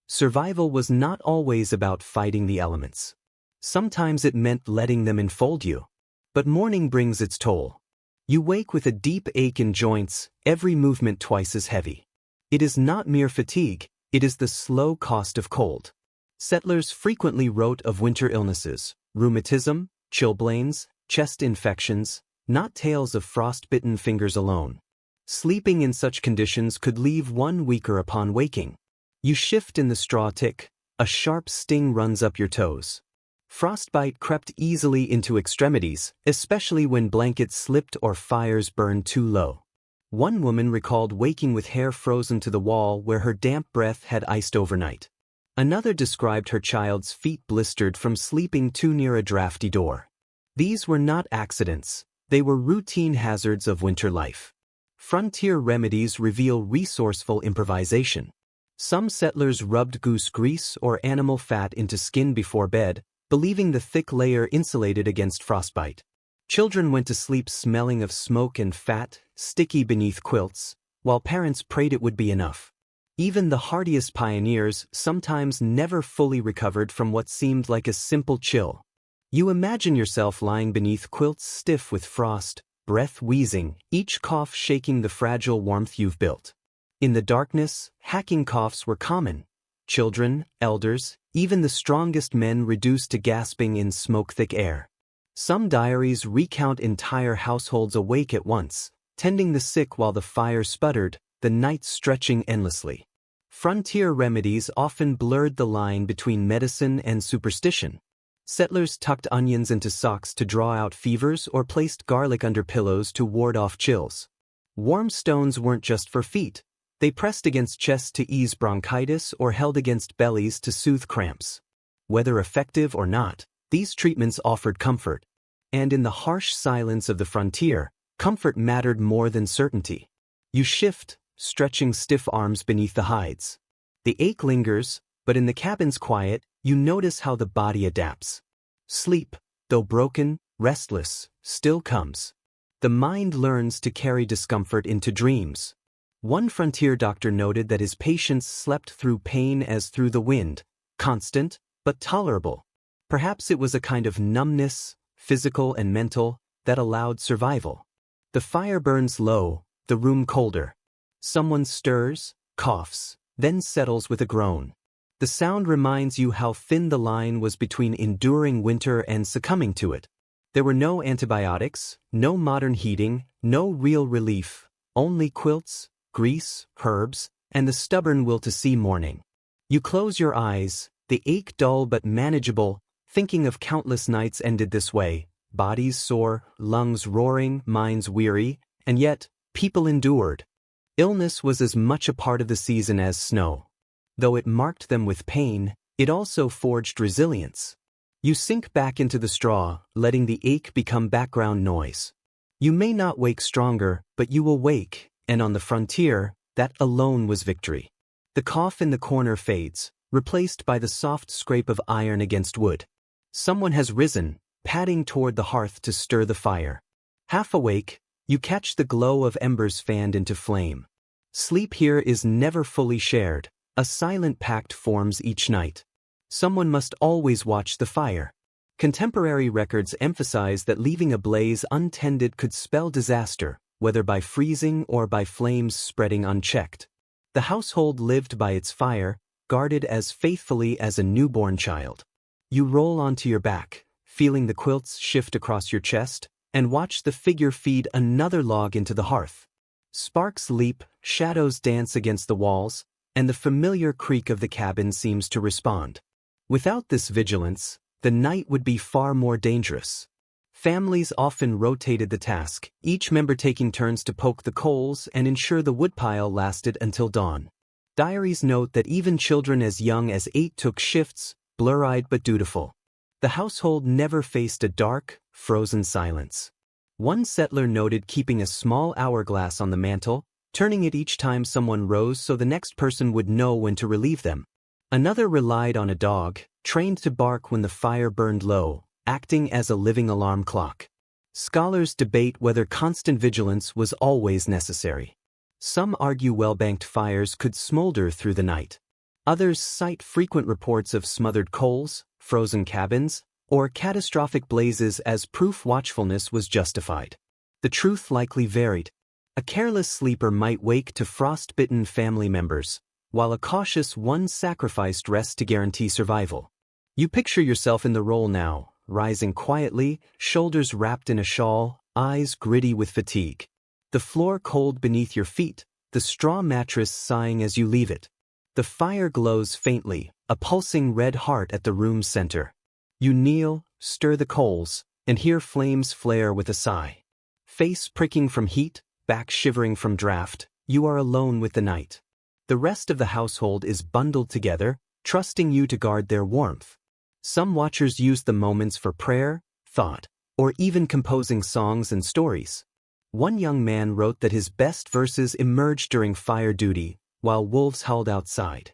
Speaker 1: Survival was not always about fighting the elements. Sometimes it meant letting them enfold you. But morning brings its toll. You wake with a deep ache in joints, every movement twice as heavy. It is not mere fatigue, it is the slow cost of cold. Settlers frequently wrote of winter illnesses, rheumatism, chilblains, chest infections, not tales of frost-bitten fingers alone. Sleeping in such conditions could leave one weaker upon waking. You shift in the straw tick, a sharp sting runs up your toes. Frostbite crept easily into extremities, especially when blankets slipped or fires burned too low. One woman recalled waking with hair frozen to the wall where her damp breath had iced overnight. Another described her child's feet blistered from sleeping too near a drafty door. These were not accidents, they were routine hazards of winter life. Frontier remedies reveal resourceful improvisation. Some settlers rubbed goose grease or animal fat into skin before bed, believing the thick layer insulated against frostbite. Children went to sleep smelling of smoke and fat, sticky beneath quilts, while parents prayed it would be enough. Even the hardiest pioneers sometimes never fully recovered from what seemed like a simple chill. You imagine yourself lying beneath quilts stiff with frost, breath wheezing, each cough shaking the fragile warmth you've built. In the darkness, hacking coughs were common. Children, elders, even the strongest men reduced to gasping in smoke-thick air. Some diaries recount entire households awake at once, tending the sick while the fire sputtered, the night stretching endlessly. Frontier remedies often blurred the line between medicine and superstition. Settlers tucked onions into socks to draw out fevers or placed garlic under pillows to ward off chills. Warm stones weren't just for feet. They pressed against chests to ease bronchitis or held against bellies to soothe cramps. Whether effective or not, these treatments offered comfort. And in the harsh silence of the frontier, comfort mattered more than certainty. You shift, stretching stiff arms beneath the hides. The ache lingers, but in the cabin's quiet, you notice how the body adapts. Sleep, though broken, restless, still comes. The mind learns to carry discomfort into dreams. One frontier doctor noted that his patients slept through pain as through the wind, constant, but tolerable. Perhaps it was a kind of numbness, physical and mental, that allowed survival. The fire burns low, the room colder. Someone stirs, coughs, then settles with a groan. The sound reminds you how thin the line was between enduring winter and succumbing to it. There were no antibiotics, no modern heating, no real relief, only quilts, grease, herbs, and the stubborn will to see morning. You close your eyes, the ache dull but manageable, thinking of countless nights ended this way, bodies sore, lungs roaring, minds weary, and yet, people endured. Illness was as much a part of the season as snow. Though it marked them with pain, it also forged resilience. You sink back into the straw, letting the ache become background noise. You may not wake stronger, but you will wake, and on the frontier, that alone was victory. The cough in the corner fades, replaced by the soft scrape of iron against wood. Someone has risen, padding toward the hearth to stir the fire. Half awake, you catch the glow of embers fanned into flame. Sleep here is never fully shared. A silent pact forms each night. Someone must always watch the fire. Contemporary records emphasize that leaving a blaze untended could spell disaster, whether by freezing or by flames spreading unchecked. The household lived by its fire, guarded as faithfully as a newborn child. You roll onto your back, feeling the quilts shift across your chest, and watch the figure feed another log into the hearth. Sparks leap, shadows dance against the walls, and the familiar creak of the cabin seems to respond. Without this vigilance, the night would be far more dangerous. Families often rotated the task, each member taking turns to poke the coals and ensure the woodpile lasted until dawn. Diaries note that even children as young as 8 took shifts, blur-eyed but dutiful. The household never faced a dark, frozen silence. One settler noted keeping a small hourglass on the mantel, turning it each time someone rose so the next person would know when to relieve them. Another relied on a dog, trained to bark when the fire burned low, acting as a living alarm clock. Scholars debate whether constant vigilance was always necessary. Some argue well-banked fires could smolder through the night. Others cite frequent reports of smothered coals, frozen cabins, or catastrophic blazes as proof watchfulness was justified. The truth likely varied. A careless sleeper might wake to frost-bitten family members, while a cautious one sacrificed rest to guarantee survival. You picture yourself in the role now, rising quietly, shoulders wrapped in a shawl, eyes gritty with fatigue. The floor cold beneath your feet, the straw mattress sighing as you leave it. The fire glows faintly, a pulsing red heart at the room's center. You kneel, stir the coals, and hear flames flare with a sigh. Face pricking from heat, back shivering from draft, you are alone with the night. The rest of the household is bundled together, trusting you to guard their warmth. Some watchers use the moments for prayer, thought, or even composing songs and stories. One young man wrote that his best verses emerged during fire duty, while wolves howled outside.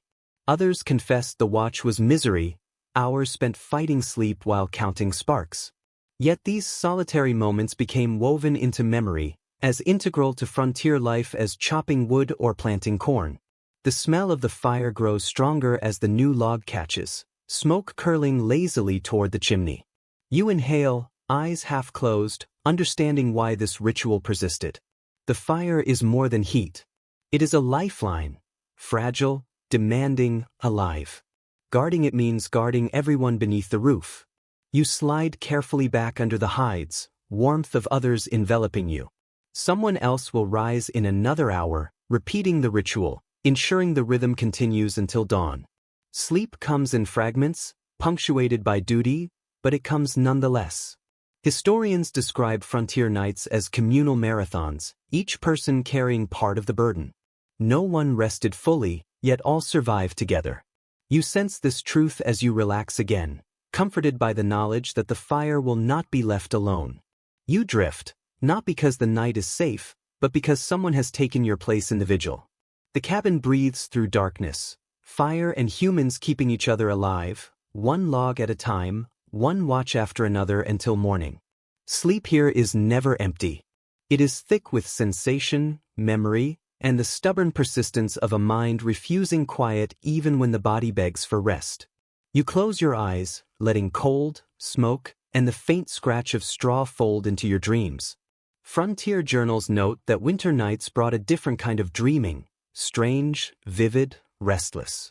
Speaker 1: Others confessed the watch was misery, hours spent fighting sleep while counting sparks. Yet these solitary moments became woven into memory, as integral to frontier life as chopping wood or planting corn. The smell of the fire grows stronger as the new log catches, smoke curling lazily toward the chimney. You inhale, eyes half closed, understanding why this ritual persisted. The fire is more than heat. It is a lifeline, fragile, demanding, alive. Guarding it means guarding everyone beneath the roof. You slide carefully back under the hides, warmth of others enveloping you. Someone else will rise in another hour, repeating the ritual, ensuring the rhythm continues until dawn. Sleep comes in fragments, punctuated by duty, but it comes nonetheless. Historians describe frontier nights as communal marathons, each person carrying part of the burden. No one rested fully, yet all survived together. You sense this truth as you relax again, comforted by the knowledge that the fire will not be left alone. You drift, not because the night is safe, but because someone has taken your place in the vigil. The cabin breathes through darkness, fire and humans keeping each other alive, one log at a time, one watch after another until morning. Sleep here is never empty. It is thick with sensation, memory, and the stubborn persistence of a mind refusing quiet even when the body begs for rest. You close your eyes, letting cold, smoke, and the faint scratch of straw fold into your dreams. Frontier journals note that winter nights brought a different kind of dreaming, strange, vivid, restless.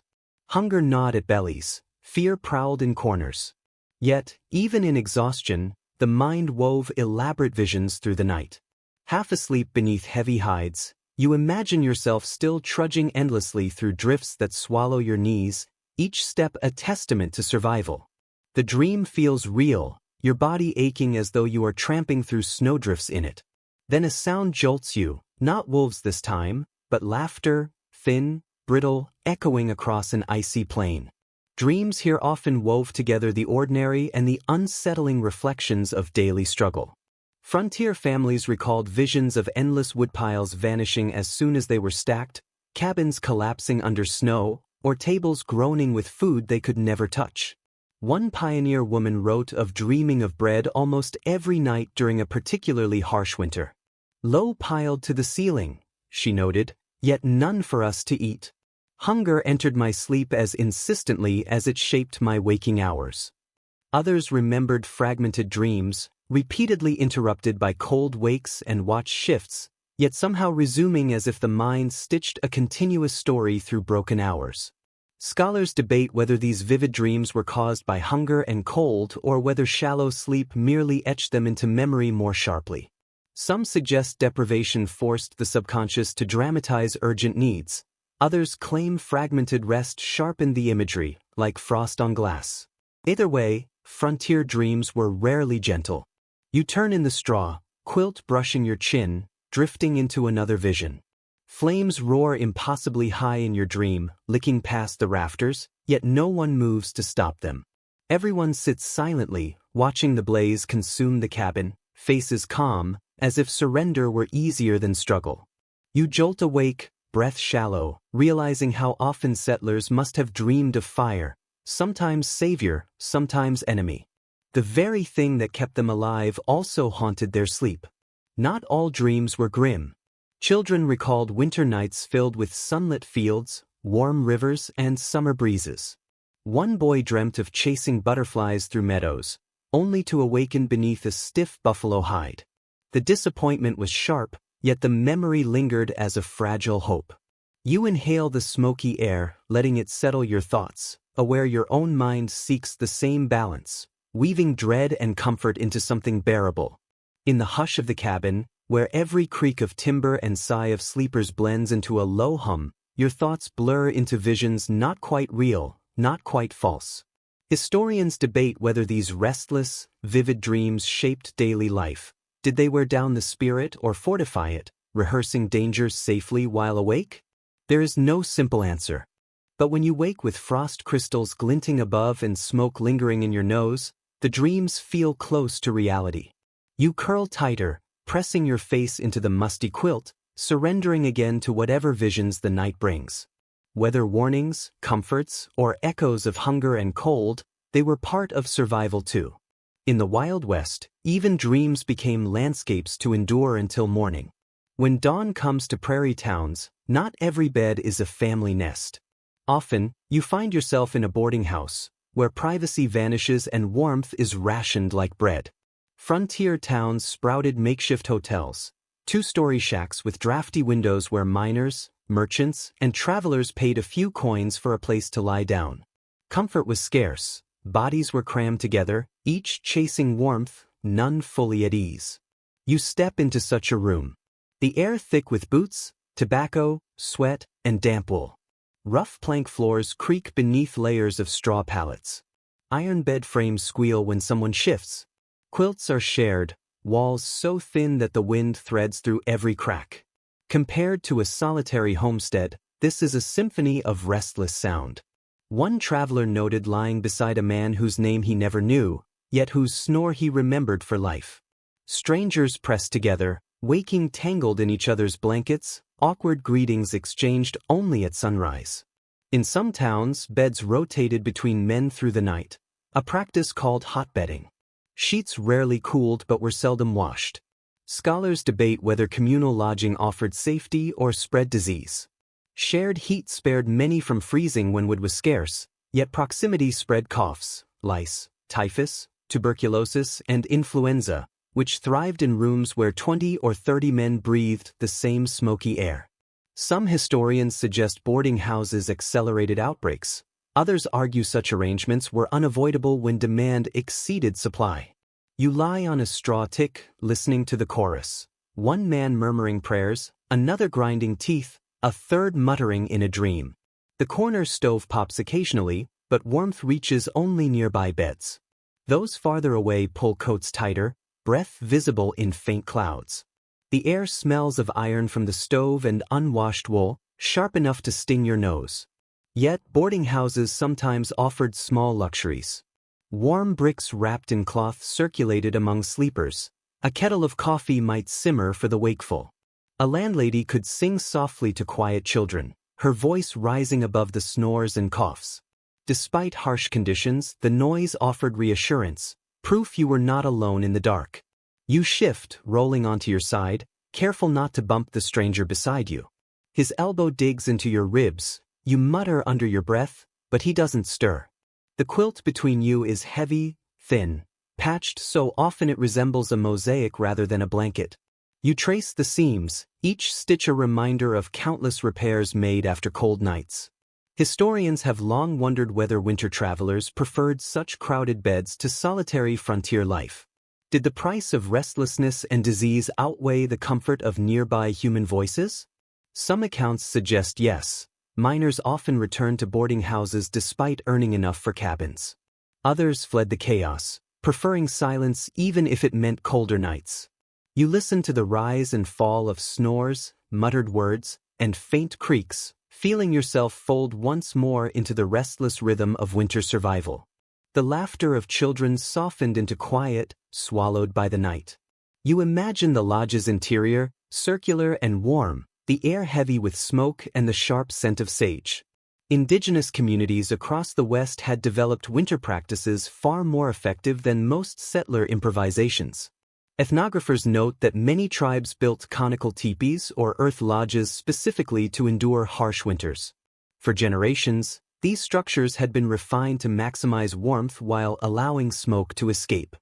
Speaker 1: Hunger gnawed at bellies, fear prowled in corners. Yet, even in exhaustion, the mind wove elaborate visions through the night. Half asleep beneath heavy hides, you imagine yourself still trudging endlessly through drifts that swallow your knees, each step a testament to survival. The dream feels real, your body aching as though you are tramping through snowdrifts in it. Then a sound jolts you, not wolves this time, but laughter, thin, brittle, echoing across an icy plain. Dreams here often wove together the ordinary and the unsettling reflections of daily struggle. Frontier families recalled visions of endless woodpiles vanishing as soon as they were stacked, cabins collapsing under snow, or tables groaning with food they could never touch. One pioneer woman wrote of dreaming of bread almost every night during a particularly harsh winter. Low piled to the ceiling, she noted, yet none for us to eat. Hunger entered my sleep as insistently as it shaped my waking hours. Others remembered fragmented dreams, repeatedly interrupted by cold wakes and watch shifts, yet somehow resuming as if the mind stitched a continuous story through broken hours. Scholars debate whether these vivid dreams were caused by hunger and cold or whether shallow sleep merely etched them into memory more sharply. Some suggest deprivation forced the subconscious to dramatize urgent needs. Others claim fragmented rest sharpened the imagery, like frost on glass. Either way, frontier dreams were rarely gentle. You turn in the straw, quilt brushing your chin, drifting into another vision. Flames roar impossibly high in your dream, licking past the rafters, yet no one moves to stop them. Everyone sits silently, watching the blaze consume the cabin, faces calm, as if surrender were easier than struggle. You jolt awake, breath shallow, realizing how often settlers must have dreamed of fire, sometimes savior, sometimes enemy. The very thing that kept them alive also haunted their sleep. Not all dreams were grim. Children recalled winter nights filled with sunlit fields, warm rivers, and summer breezes. One boy dreamt of chasing butterflies through meadows, only to awaken beneath a stiff buffalo hide. The disappointment was sharp, yet the memory lingered as a fragile hope. You inhale the smoky air, letting it settle your thoughts, aware your own mind seeks the same balance, weaving dread and comfort into something bearable. In the hush of the cabin, where every creak of timber and sigh of sleepers blends into a low hum, your thoughts blur into visions not quite real, not quite false. Historians debate whether these restless, vivid dreams shaped daily life. Did they wear down the spirit or fortify it, rehearsing dangers safely while awake? There is no simple answer. But when you wake with frost crystals glinting above and smoke lingering in your nose, the dreams feel close to reality. You curl tighter, pressing your face into the musty quilt, surrendering again to whatever visions the night brings. Whether warnings, comforts, or echoes of hunger and cold, they were part of survival too. In the Wild West, Even dreams became landscapes to endure until morning. When dawn comes to prairie towns, not every bed is a family nest. Often, you find yourself in a boarding house, where privacy vanishes and warmth is rationed like bread. Frontier towns sprouted makeshift hotels, two-story shacks with drafty windows where miners, merchants, and travelers paid a few coins for a place to lie down. Comfort was scarce, bodies were crammed together, each chasing warmth, none fully at ease. You step into such a room. The air thick with boots, tobacco, sweat, and damp wool. Rough plank floors creak beneath layers of straw pallets. Iron bed frames squeal when someone shifts. Quilts are shared, walls so thin that the wind threads through every crack. Compared to a solitary homestead, this is a symphony of restless sound. One traveler noted lying beside a man whose name he never knew, yet whose snore he remembered for life. Strangers pressed together, waking tangled in each other's blankets, awkward greetings exchanged only at sunrise. In some towns, beds rotated between men through the night, a practice called hotbedding. Sheets rarely cooled but were seldom washed. Scholars debate whether communal lodging offered safety or spread disease. Shared heat spared many from freezing when wood was scarce, yet proximity spread coughs, lice, typhus, tuberculosis, and influenza, which thrived in rooms where 20 or 30 men breathed the same smoky air. Some historians suggest boarding houses accelerated outbreaks. Others argue such arrangements were unavoidable when demand exceeded supply. You lie on a straw tick, listening to the chorus. One man murmuring prayers, another grinding teeth, a third muttering in a dream. The corner stove pops occasionally, but warmth reaches only nearby beds. Those farther away pull coats tighter, breath visible in faint clouds. The air smells of iron from the stove and unwashed wool, sharp enough to sting your nose. Yet, boarding houses sometimes offered small luxuries. Warm bricks wrapped in cloth circulated among sleepers. A kettle of coffee might simmer for the wakeful. A landlady could sing softly to quiet children, her voice rising above the snores and coughs. Despite harsh conditions, the noise offered reassurance, proof you were not alone in the dark. You shift, rolling onto your side, careful not to bump the stranger beside you. His elbow digs into your ribs. You mutter under your breath, but he doesn't stir. The quilt between you is heavy, thin, patched so often it resembles a mosaic rather than a blanket. You trace the seams, each stitch a reminder of countless repairs made after cold nights. Historians have long wondered whether winter travelers preferred such crowded beds to solitary frontier life. Did the price of restlessness and disease outweigh the comfort of nearby human voices? Some accounts suggest yes. Miners often returned to boarding houses despite earning enough for cabins. Others fled the chaos, preferring silence even if it meant colder nights. You listen to the rise and fall of snores, muttered words, and faint creaks, feeling yourself fold once more into the restless rhythm of winter survival. The laughter of children softened into quiet, swallowed by the night. You imagine the lodge's interior, circular and warm, the air heavy with smoke and the sharp scent of sage. Indigenous communities across the West had developed winter practices far more effective than most settler improvisations. Ethnographers note that many tribes built conical teepees or earth lodges specifically to endure harsh winters. For generations, these structures had been refined to maximize warmth while allowing smoke to escape.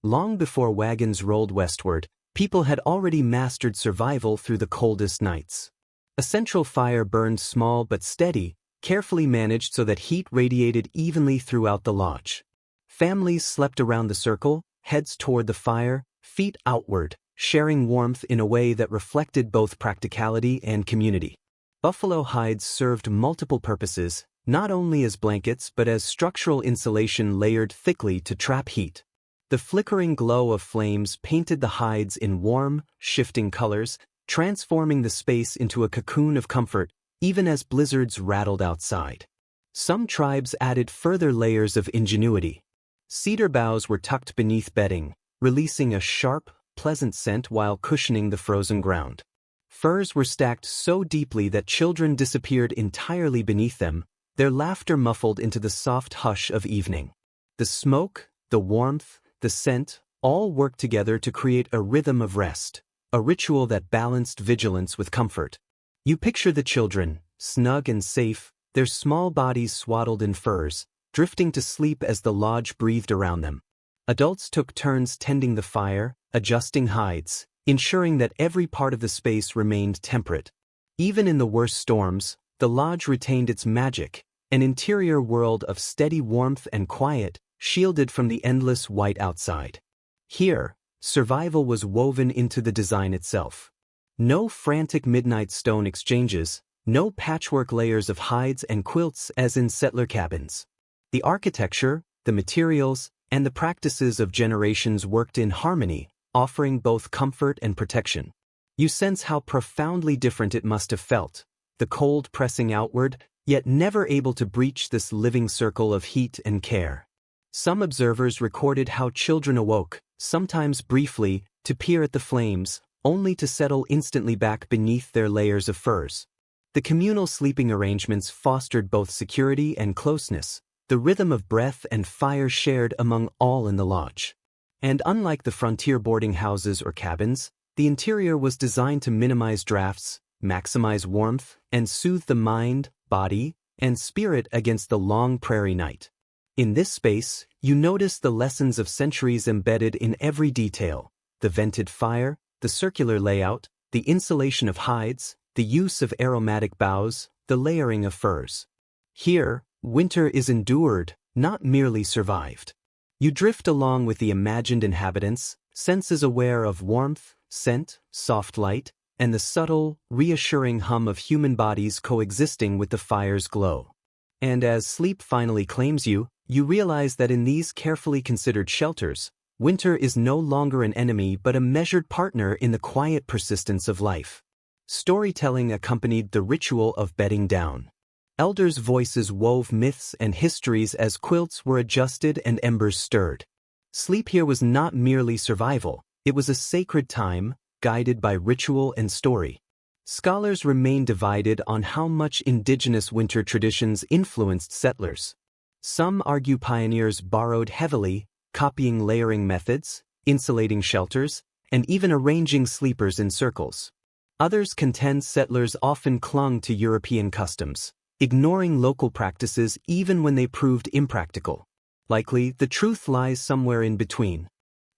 Speaker 1: Long before wagons rolled westward, people had already mastered survival through the coldest nights. A central fire burned small but steady, carefully managed so that heat radiated evenly throughout the lodge. Families slept around the circle, heads toward the fire, feet outward, sharing warmth in a way that reflected both practicality and community. Buffalo hides served multiple purposes, not only as blankets but as structural insulation layered thickly to trap heat. The flickering glow of flames painted the hides in warm, shifting colors, transforming the space into a cocoon of comfort, even as blizzards rattled outside. Some tribes added further layers of ingenuity. Cedar boughs were tucked beneath bedding, releasing a sharp, pleasant scent while cushioning the frozen ground. Firs were stacked so deeply that children disappeared entirely beneath them, their laughter muffled into the soft hush of evening. The smoke, the warmth, the scent, all worked together to create a rhythm of rest, a ritual that balanced vigilance with comfort. You picture the children, snug and safe, their small bodies swaddled in furs, drifting to sleep as the lodge breathed around them. Adults took turns tending the fire, adjusting hides, ensuring that every part of the space remained temperate. Even in the worst storms, the lodge retained its magic, an interior world of steady warmth and quiet, shielded from the endless white outside. Here, survival was woven into the design itself. No frantic midnight stone exchanges, no patchwork layers of hides and quilts as in settler cabins. The architecture, the materials, and the practices of generations worked in harmony, offering both comfort and protection. You sense how profoundly different it must have felt, the cold pressing outward, yet never able to breach this living circle of heat and care. Some observers recorded how children awoke, sometimes briefly, to peer at the flames, only to settle instantly back beneath their layers of furs. The communal sleeping arrangements fostered both security and closeness, the rhythm of breath and fire shared among all in the lodge. And unlike the frontier boarding houses or cabins, the interior was designed to minimize drafts, maximize warmth, and soothe the mind, body, and spirit against the long prairie night. In this space, you notice the lessons of centuries embedded in every detail: the vented fire, the circular layout, the insulation of hides, the use of aromatic boughs, the layering of furs. Here, winter is endured, not merely survived. You drift along with the imagined inhabitants, senses aware of warmth, scent, soft light, and the subtle, reassuring hum of human bodies coexisting with the fire's glow. And as sleep finally claims you, you realize that in these carefully considered shelters, winter is no longer an enemy but a measured partner in the quiet persistence of life. Storytelling accompanied the ritual of bedding down. Elders' voices wove myths and histories as quilts were adjusted and embers stirred. Sleep here was not merely survival, it was a sacred time, guided by ritual and story. Scholars remain divided on how much indigenous winter traditions influenced settlers. Some argue pioneers borrowed heavily, copying layering methods, insulating shelters, and even arranging sleepers in circles. Others contend settlers often clung to European customs, ignoring local practices even when they proved impractical. Likely, the truth lies somewhere in between.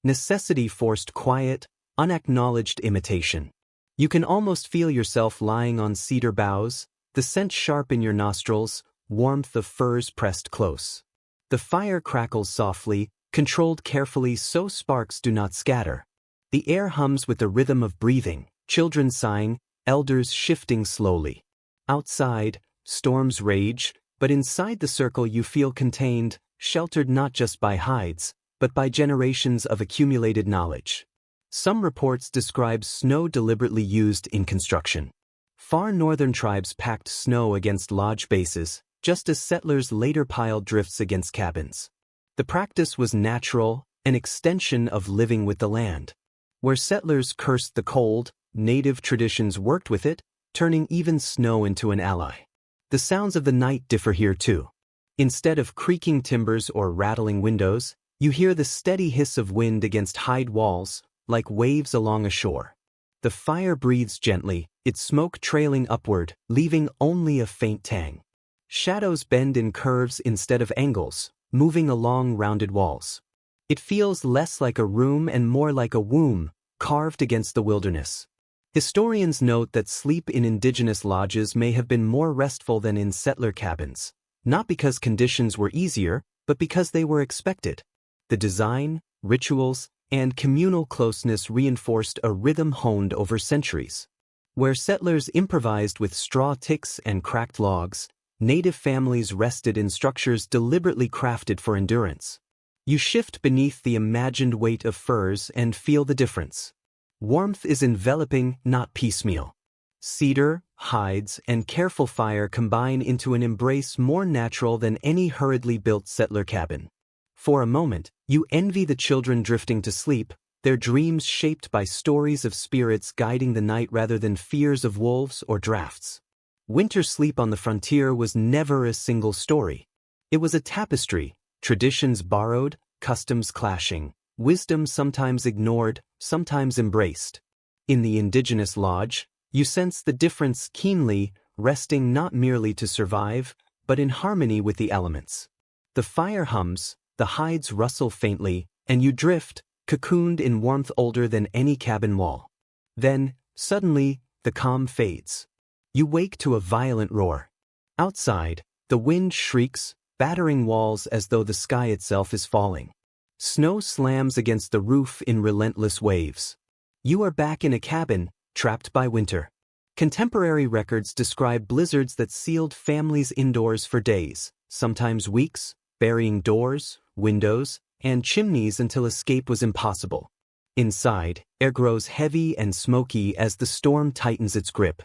Speaker 1: Necessity forced quiet, unacknowledged imitation. You can almost feel yourself lying on cedar boughs, the scent sharp in your nostrils, warmth of furs pressed close. The fire crackles softly, controlled carefully so sparks do not scatter. The air hums with the rhythm of breathing, children sighing, elders shifting slowly. Outside, storms rage, but inside the circle you feel contained, sheltered not just by hides, but by generations of accumulated knowledge. Some reports describe snow deliberately used in construction. Far northern tribes packed snow against lodge bases, just as settlers later piled drifts against cabins. The practice was natural, an extension of living with the land. Where settlers cursed the cold, native traditions worked with it, turning even snow into an ally. The sounds of the night differ here too. Instead of creaking timbers or rattling windows, you hear the steady hiss of wind against hide walls, like waves along a shore. The fire breathes gently, its smoke trailing upward, leaving only a faint tang. Shadows bend in curves instead of angles, moving along rounded walls. It feels less like a room and more like a womb, carved against the wilderness. Historians note that sleep in indigenous lodges may have been more restful than in settler cabins, not because conditions were easier, but because they were expected. The design, rituals, and communal closeness reinforced a rhythm honed over centuries. Where settlers improvised with straw ticks and cracked logs, native families rested in structures deliberately crafted for endurance. You shift beneath the imagined weight of furs and feel the difference. Warmth is enveloping, not piecemeal. Cedar, hides, and careful fire combine into an embrace more natural than any hurriedly built settler cabin. For a moment, you envy the children drifting to sleep, their dreams shaped by stories of spirits guiding the night rather than fears of wolves or drafts. Winter sleep on the frontier was never a single story. It was a tapestry, traditions borrowed, customs clashing, wisdom sometimes ignored, sometimes embraced. In the indigenous lodge, you sense the difference keenly, resting not merely to survive, but in harmony with the elements. The fire hums, the hides rustle faintly, and you drift, cocooned in warmth older than any cabin wall. Then, suddenly, the calm fades. You wake to a violent roar. Outside, the wind shrieks, battering walls as though the sky itself is falling. Snow slams against the roof in relentless waves. You are back in a cabin, trapped by winter. Contemporary records describe blizzards that sealed families indoors for days, sometimes weeks, burying doors, windows, and chimneys until escape was impossible. Inside, air grows heavy and smoky as the storm tightens its grip.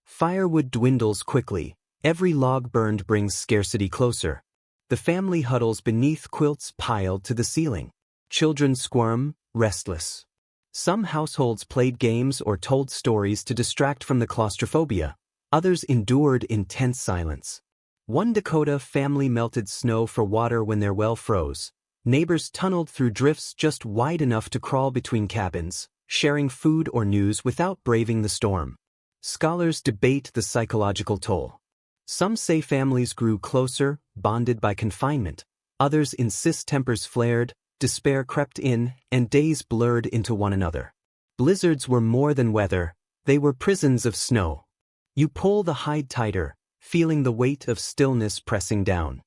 Speaker 1: Firewood dwindles quickly. Every log burned brings scarcity closer. The family huddles beneath quilts piled to the ceiling. Children squirm, restless. Some households played games or told stories to distract from the claustrophobia. Others endured intense silence. One Dakota family melted snow for water when their well froze. Neighbors tunneled through drifts just wide enough to crawl between cabins, sharing food or news without braving the storm. Scholars debate the psychological toll. Some say families grew closer, bonded by confinement. Others insist tempers flared, despair crept in, and days blurred into one another. Blizzards were more than weather, they were prisons of snow. You pull the hide tighter, feeling the weight of stillness pressing down.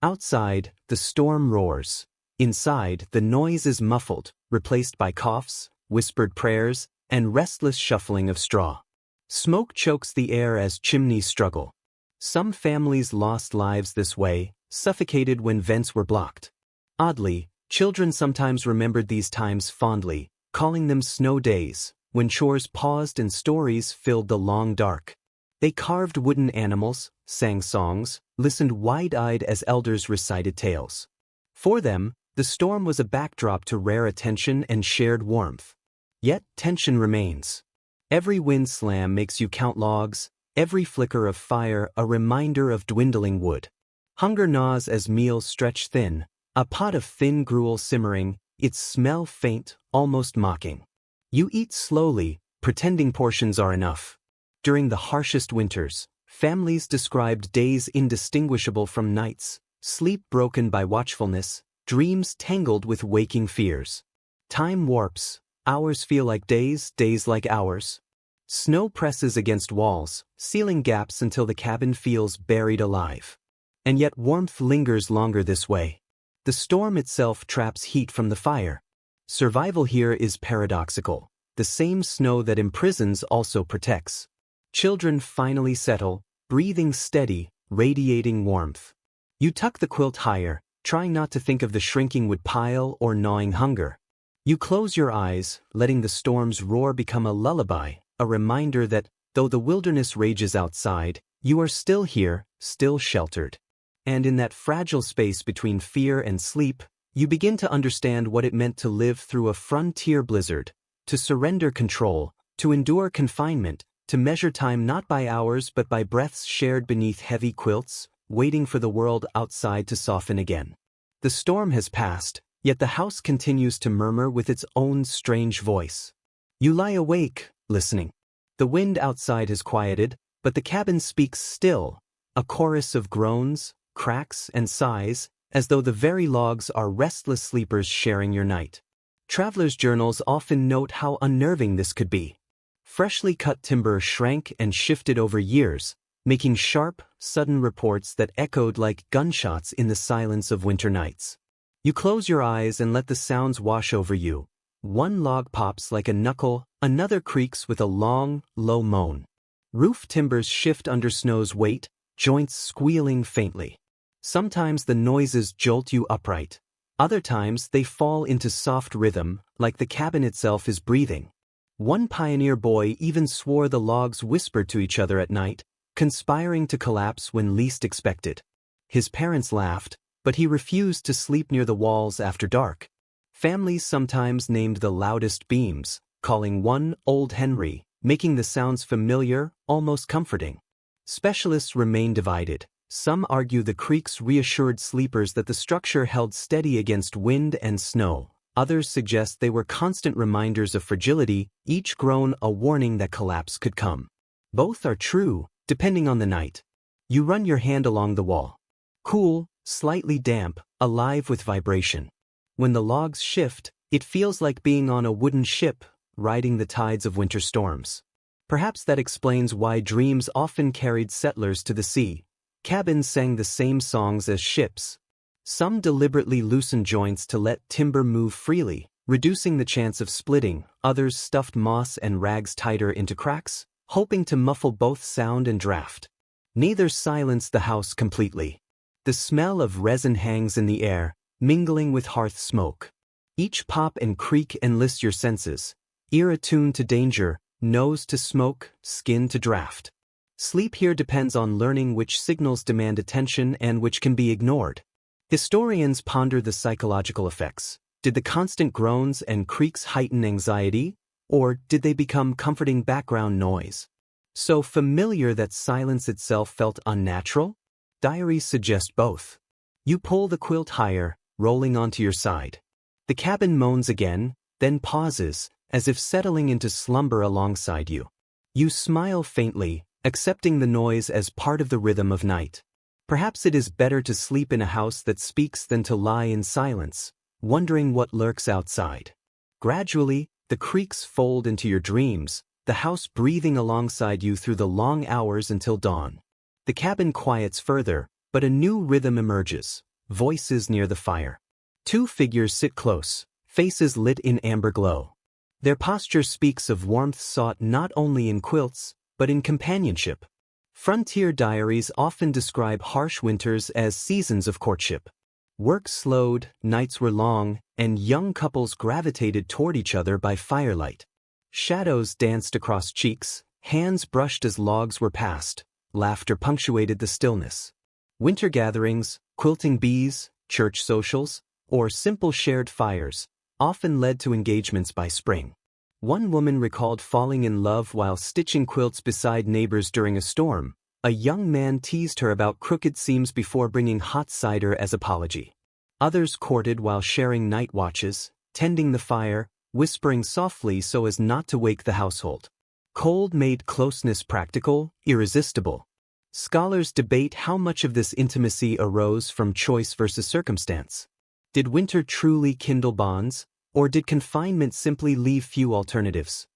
Speaker 1: Outside, the storm roars. Inside, the noise is muffled, replaced by coughs, whispered prayers, and restless shuffling of straw. Smoke chokes the air as chimneys struggle. Some families lost lives this way, suffocated when vents were blocked. Oddly, children sometimes remembered these times fondly, calling them snow days, when chores paused and stories filled the long dark. They carved wooden animals, sang songs, listened wide-eyed as elders recited tales. For them, the storm was a backdrop to rare attention and shared warmth. Yet tension remains. Every wind slam makes you count logs, every flicker of fire a reminder of dwindling wood. Hunger gnaws as meals stretch thin, a pot of thin gruel simmering, its smell faint, almost mocking. You eat slowly, pretending portions are enough. During the harshest winters, families described days indistinguishable from nights, sleep broken by watchfulness, dreams tangled with waking fears. Time warps, hours feel like days, days like hours. Snow presses against walls, sealing gaps until the cabin feels buried alive. And yet warmth lingers longer this way. The storm itself traps heat from the fire. Survival here is paradoxical. The same snow that imprisons also protects. Children finally settle, breathing steady, radiating warmth. You tuck the quilt higher, trying not to think of the shrinking wood pile or gnawing hunger. You close your eyes, letting the storm's roar become a lullaby, a reminder that, though the wilderness rages outside, you are still here, still sheltered. And in that fragile space between fear and sleep, you begin to understand what it meant to live through a frontier blizzard, to surrender control, to endure confinement, to measure time not by hours but by breaths shared beneath heavy quilts, waiting for the world outside to soften again. The storm has passed, yet the house continues to murmur with its own strange voice. You lie awake, listening. The wind outside has quieted, but the cabin speaks still, a chorus of groans, cracks, and sighs, as though the very logs are restless sleepers sharing your night. Travelers' journals often note how unnerving this could be. Freshly cut timber shrank and shifted over years, making sharp, sudden reports that echoed like gunshots in the silence of winter nights. You close your eyes and let the sounds wash over you. One log pops like a knuckle, another creaks with a long, low moan. Roof timbers shift under snow's weight, joints squealing faintly. Sometimes the noises jolt you upright. Other times they fall into soft rhythm, like the cabin itself is breathing. One pioneer boy even swore the logs whispered to each other at night, conspiring to collapse when least expected. His parents laughed, but he refused to sleep near the walls after dark. Families sometimes named the loudest beams, calling one Old Henry, making the sounds familiar, almost comforting. Specialists remain divided. Some argue the creaks reassured sleepers that the structure held steady against wind and snow. Others suggest they were constant reminders of fragility, each groan a warning that collapse could come. Both are true, depending on the night. You run your hand along the wall. Cool, slightly damp, alive with vibration. When the logs shift, it feels like being on a wooden ship, riding the tides of winter storms. Perhaps that explains why dreams often carried settlers to the sea. Cabins sang the same songs as ships. Some deliberately loosened joints to let timber move freely, reducing the chance of splitting. Others stuffed moss and rags tighter into cracks, hoping to muffle both sound and draft. Neither silenced the house completely. The smell of resin hangs in the air, mingling with hearth smoke. Each pop and creak enlist your senses, ear attuned to danger, nose to smoke, skin to draft. Sleep here depends on learning which signals demand attention and which can be ignored. Historians ponder the psychological effects. Did the constant groans and creaks heighten anxiety, or did they become comforting background noise? So familiar that silence itself felt unnatural? Diaries suggest both. You pull the quilt higher, rolling onto your side. The cabin moans again, then pauses, as if settling into slumber alongside you. You smile faintly, accepting the noise as part of the rhythm of night. Perhaps it is better to sleep in a house that speaks than to lie in silence, wondering what lurks outside. Gradually, the creaks fold into your dreams, the house breathing alongside you through the long hours until dawn. The cabin quiets further, but a new rhythm emerges, voices near the fire. Two figures sit close, faces lit in amber glow. Their posture speaks of warmth sought not only in quilts, but in companionship. Frontier diaries often describe harsh winters as seasons of courtship. Work slowed, nights were long, and young couples gravitated toward each other by firelight. Shadows danced across cheeks, hands brushed as logs were passed, laughter punctuated the stillness. Winter gatherings, quilting bees, church socials, or simple shared fires, often led to engagements by spring. One woman recalled falling in love while stitching quilts beside neighbors during a storm. A young man teased her about crooked seams before bringing hot cider as apology. Others courted while sharing night watches, tending the fire, whispering softly so as not to wake the household. Cold made closeness practical, irresistible. Scholars debate how much of this intimacy arose from choice versus circumstance. Did winter truly kindle bonds, or did confinement simply leave few alternatives?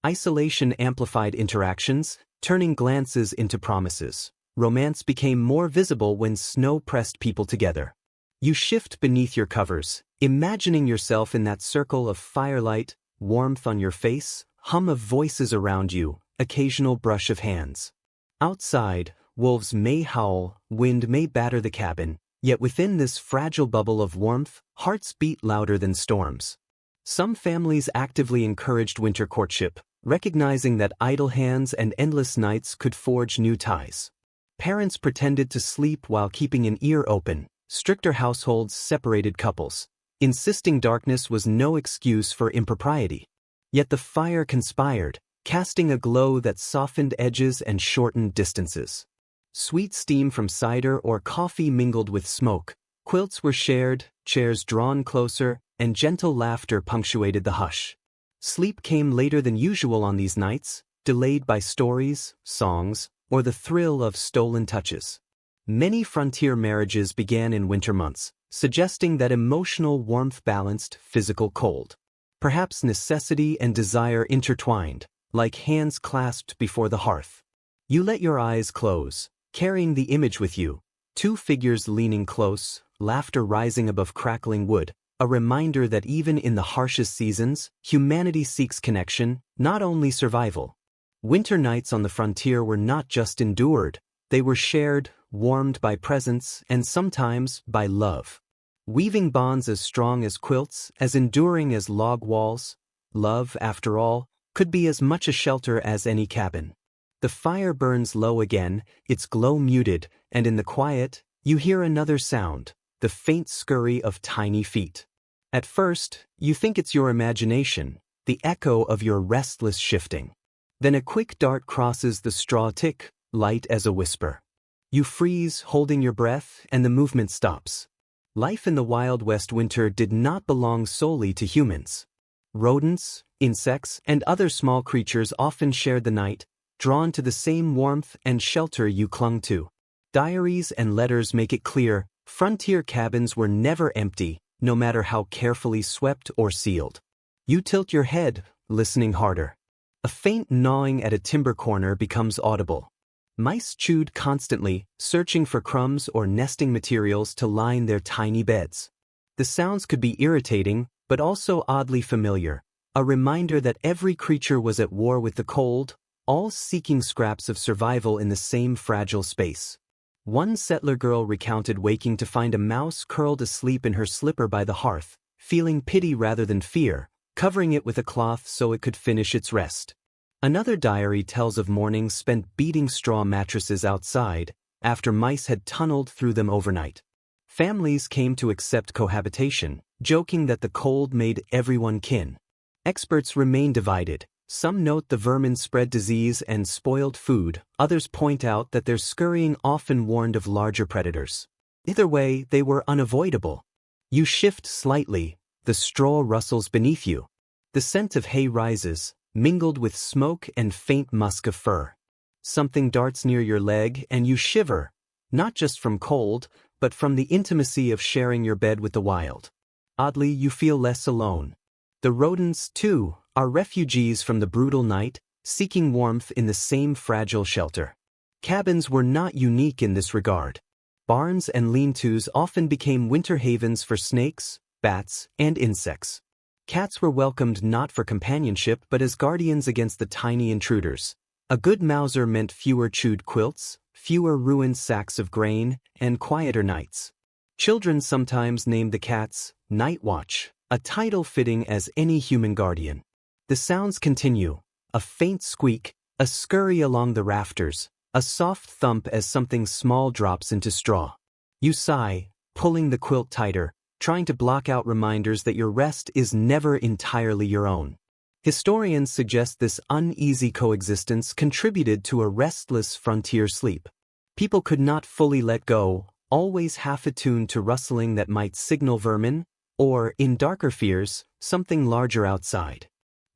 Speaker 1: Isolation amplified interactions, turning glances into promises. Romance became more visible when snow pressed people together. You shift beneath your covers, imagining yourself in that circle of firelight, warmth on your face, hum of voices around you, occasional brush of hands. Outside, wolves may howl, wind may batter the cabin, yet within this fragile bubble of warmth, hearts beat louder than storms. Some families actively encouraged winter courtship, recognizing that idle hands and endless nights could forge new ties. Parents pretended to sleep while keeping an ear open. Stricter households separated couples, insisting darkness was no excuse for impropriety. Yet the fire conspired, casting a glow that softened edges and shortened distances. Sweet steam from cider or coffee mingled with smoke, quilts were shared, chairs drawn closer, and gentle laughter punctuated the hush. Sleep came later than usual on these nights, delayed by stories, songs, or the thrill of stolen touches. Many frontier marriages began in winter months, suggesting that emotional warmth balanced physical cold. Perhaps necessity and desire intertwined, like hands clasped before the hearth. You let your eyes close, carrying the image with you, two figures leaning close, laughter rising above crackling wood, a reminder that even in the harshest seasons, humanity seeks connection, not only survival. Winter nights on the frontier were not just endured, they were shared, warmed by presence, and sometimes by love. Weaving bonds as strong as quilts, as enduring as log walls, love, after all, could be as much a shelter as any cabin. The fire burns low again, its glow muted, and in the quiet, you hear another sound, the faint scurry of tiny feet. At first, you think it's your imagination, the echo of your restless shifting. Then a quick dart crosses the straw tick, light as a whisper. You freeze, holding your breath, and the movement stops. Life in the Wild West winter did not belong solely to humans. Rodents, insects, and other small creatures often shared the night, drawn to the same warmth and shelter you clung to. Diaries and letters make it clear, frontier cabins were never empty, no matter how carefully swept or sealed. You tilt your head, listening harder. A faint gnawing at a timber corner becomes audible. Mice chewed constantly, searching for crumbs or nesting materials to line their tiny beds. The sounds could be irritating, but also oddly familiar, a reminder that every creature was at war with the cold, all seeking scraps of survival in the same fragile space. One settler girl recounted waking to find a mouse curled asleep in her slipper by the hearth, feeling pity rather than fear, covering it with a cloth so it could finish its rest. Another diary tells of mornings spent beating straw mattresses outside, after mice had tunneled through them overnight. Families came to accept cohabitation, joking that the cold made everyone kin. Experts remain divided. Some note the vermin spread disease and spoiled food, others point out that their scurrying often warned of larger predators. Either way, they were unavoidable. You shift slightly, the straw rustles beneath you. The scent of hay rises, mingled with smoke and faint musk of fur. Something darts near your leg and you shiver, not just from cold, but from the intimacy of sharing your bed with the wild. Oddly, you feel less alone. The rodents, too, are refugees from the brutal night, seeking warmth in the same fragile shelter. Cabins were not unique in this regard. Barns and lean-tos often became winter havens for snakes, bats, and insects. Cats were welcomed not for companionship but as guardians against the tiny intruders. A good mouser meant fewer chewed quilts, fewer ruined sacks of grain, and quieter nights. Children sometimes named the cats Night Watch, a title fitting as any human guardian. The sounds continue, a faint squeak, a scurry along the rafters, a soft thump as something small drops into straw. You sigh, pulling the quilt tighter, trying to block out reminders that your rest is never entirely your own. Historians suggest this uneasy coexistence contributed to a restless frontier sleep. People could not fully let go, always half attuned to rustling that might signal vermin, or, in darker fears, something larger outside.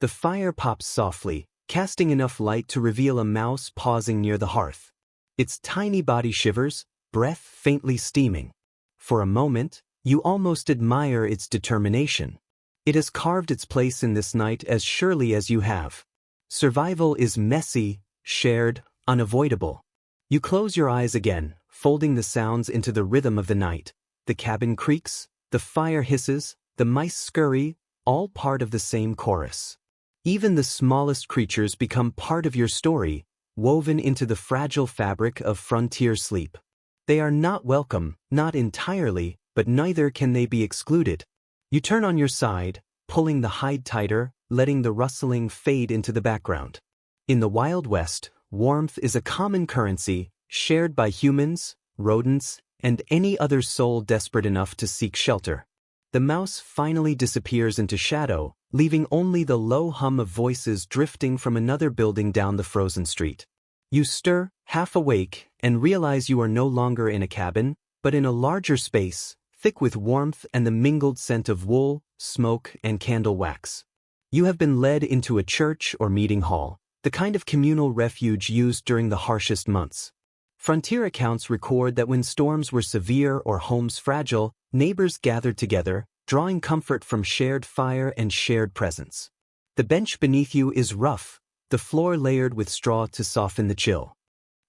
Speaker 1: The fire pops softly, casting enough light to reveal a mouse pausing near the hearth. Its tiny body shivers, breath faintly steaming. For a moment, you almost admire its determination. It has carved its place in this night as surely as you have. Survival is messy, shared, unavoidable. You close your eyes again, folding the sounds into the rhythm of the night. The cabin creaks, the fire hisses, the mice scurry, all part of the same chorus. Even the smallest creatures become part of your story, woven into the fragile fabric of frontier sleep. They are not welcome, not entirely, but neither can they be excluded. You turn on your side, pulling the hide tighter, letting the rustling fade into the background. In the Wild West, warmth is a common currency, shared by humans, rodents, and any other soul desperate enough to seek shelter. The mouse finally disappears into shadow, leaving only the low hum of voices drifting from another building down the frozen street. You stir, half awake, and realize you are no longer in a cabin, but in a larger space, thick with warmth and the mingled scent of wool, smoke, and candle wax. You have been led into a church or meeting hall, the kind of communal refuge used during the harshest months. Frontier accounts record that when storms were severe or homes fragile, neighbors gathered together, drawing comfort from shared fire and shared presence. The bench beneath you is rough, the floor layered with straw to soften the chill.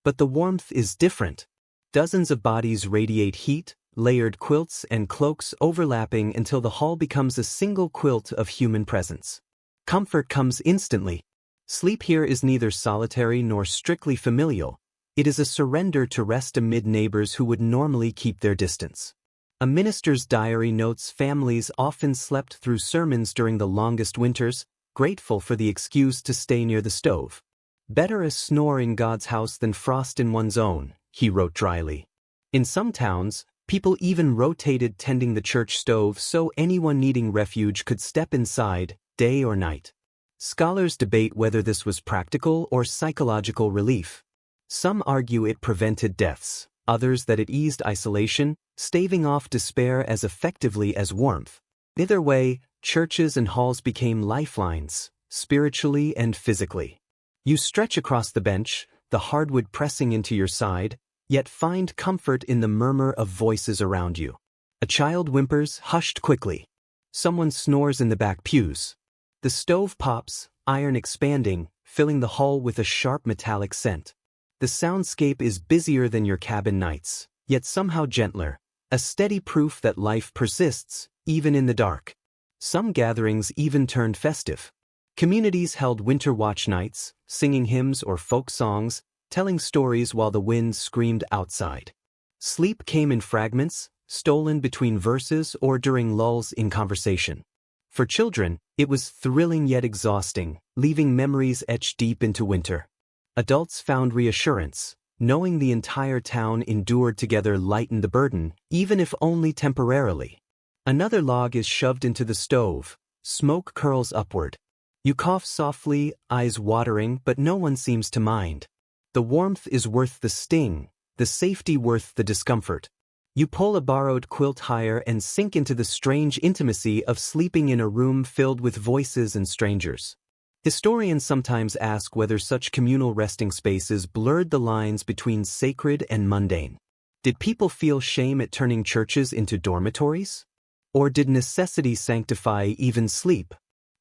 Speaker 1: But the warmth is different. Dozens of bodies radiate heat, layered quilts and cloaks overlapping until the hall becomes a single quilt of human presence. Comfort comes instantly. Sleep here is neither solitary nor strictly familial. It is a surrender to rest amid neighbors who would normally keep their distance. A minister's diary notes families often slept through sermons during the longest winters, grateful for the excuse to stay near the stove. Better a snore in God's house than frost in one's own, he wrote dryly. In some towns, people even rotated tending the church stove so anyone needing refuge could step inside, day or night. Scholars debate whether this was practical or psychological relief. Some argue it prevented deaths, others that it eased isolation, staving off despair as effectively as warmth. Either way, churches and halls became lifelines, spiritually and physically. You stretch across the bench, the hardwood pressing into your side, yet find comfort in the murmur of voices around you. A child whimpers, hushed quickly. Someone snores in the back pews. The stove pops, iron expanding, filling the hall with a sharp metallic scent. The soundscape is busier than your cabin nights, yet somehow gentler, a steady proof that life persists, even in the dark. Some gatherings even turned festive. Communities held winter watch nights, singing hymns or folk songs, telling stories while the wind screamed outside. Sleep came in fragments, stolen between verses or during lulls in conversation. For children, it was thrilling yet exhausting, leaving memories etched deep into winter. Adults found reassurance, knowing the entire town endured together lightened the burden, even if only temporarily. Another log is shoved into the stove, smoke curls upward. You cough softly, eyes watering, but no one seems to mind. The warmth is worth the sting, the safety worth the discomfort. You pull a borrowed quilt higher and sink into the strange intimacy of sleeping in a room filled with voices and strangers. Historians sometimes ask whether such communal resting spaces blurred the lines between sacred and mundane. Did people feel shame at turning churches into dormitories? Or did necessity sanctify even sleep?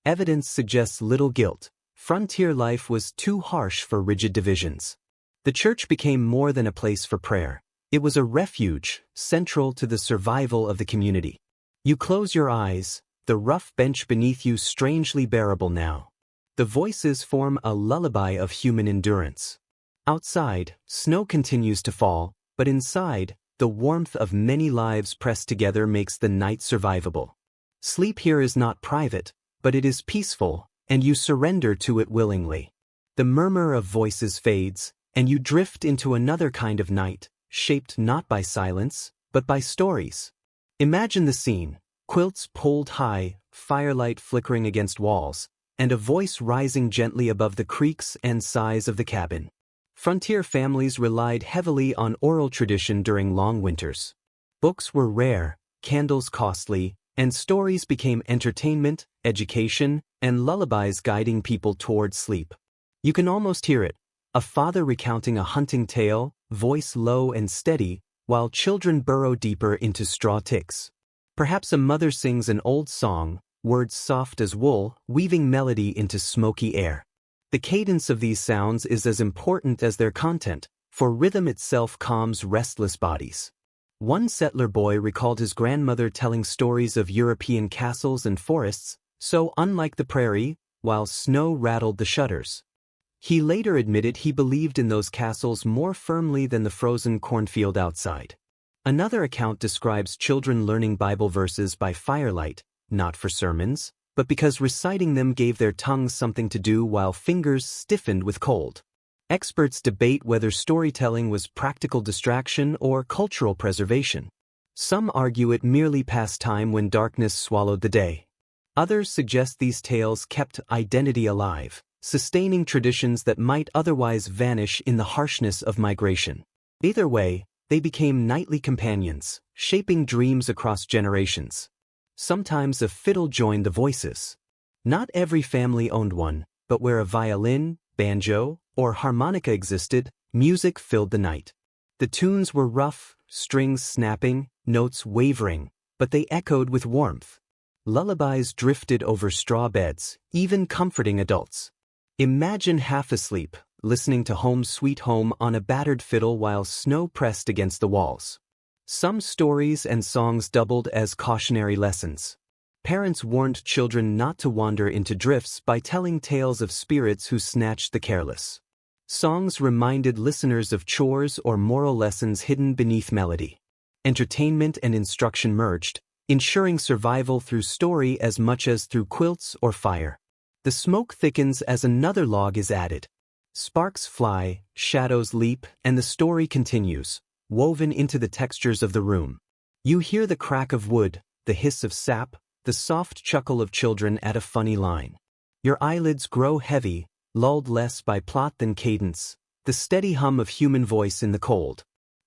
Speaker 1: Evidence suggests little guilt. Frontier life was too harsh for rigid divisions. The church became more than a place for prayer. It was a refuge, central to the survival of the community. You close your eyes, the rough bench beneath you strangely bearable now. The voices form a lullaby of human endurance. Outside, snow continues to fall, but inside, the warmth of many lives pressed together makes the night survivable. Sleep here is not private, but it is peaceful, and you surrender to it willingly. The murmur of voices fades, and you drift into another kind of night, shaped not by silence, but by stories. Imagine the scene, quilts pulled high, firelight flickering against walls, and a voice rising gently above the creaks and sighs of the cabin. Frontier families relied heavily on oral tradition during long winters. Books were rare, candles costly, and stories became entertainment, education, and lullabies guiding people toward sleep. You can almost hear it, a father recounting a hunting tale, voice low and steady, while children burrow deeper into straw ticks. Perhaps a mother sings an old song, words soft as wool, weaving melody into smoky air. The cadence of these sounds is as important as their content, for rhythm itself calms restless bodies. One settler boy recalled his grandmother telling stories of European castles and forests, so unlike the prairie, while snow rattled the shutters. He later admitted he believed in those castles more firmly than the frozen cornfield outside. Another account describes children learning Bible verses by firelight, not for sermons, but because reciting them gave their tongues something to do while fingers stiffened with cold. Experts debate whether storytelling was practical distraction or cultural preservation. Some argue it merely passed time when darkness swallowed the day. Others suggest these tales kept identity alive, sustaining traditions that might otherwise vanish in the harshness of migration. Either way, they became nightly companions, shaping dreams across generations. Sometimes a fiddle joined the voices. Not every family owned one, but where a violin, banjo, or harmonica existed, music filled the night. The tunes were rough, strings snapping, notes wavering, but they echoed with warmth. Lullabies drifted over straw beds, even comforting adults. Imagine half asleep, listening to Home Sweet Home on a battered fiddle while snow pressed against the walls. Some stories and songs doubled as cautionary lessons. Parents warned children not to wander into drifts by telling tales of spirits who snatched the careless. Songs reminded listeners of chores or moral lessons hidden beneath melody. Entertainment and instruction merged, ensuring survival through story as much as through quilts or fire. The smoke thickens as another log is added. Sparks fly, shadows leap, and the story continues, woven into the textures of the room. You hear the crack of wood, the hiss of sap, the soft chuckle of children at a funny line. Your eyelids grow heavy, lulled less by plot than cadence, the steady hum of human voice in the cold.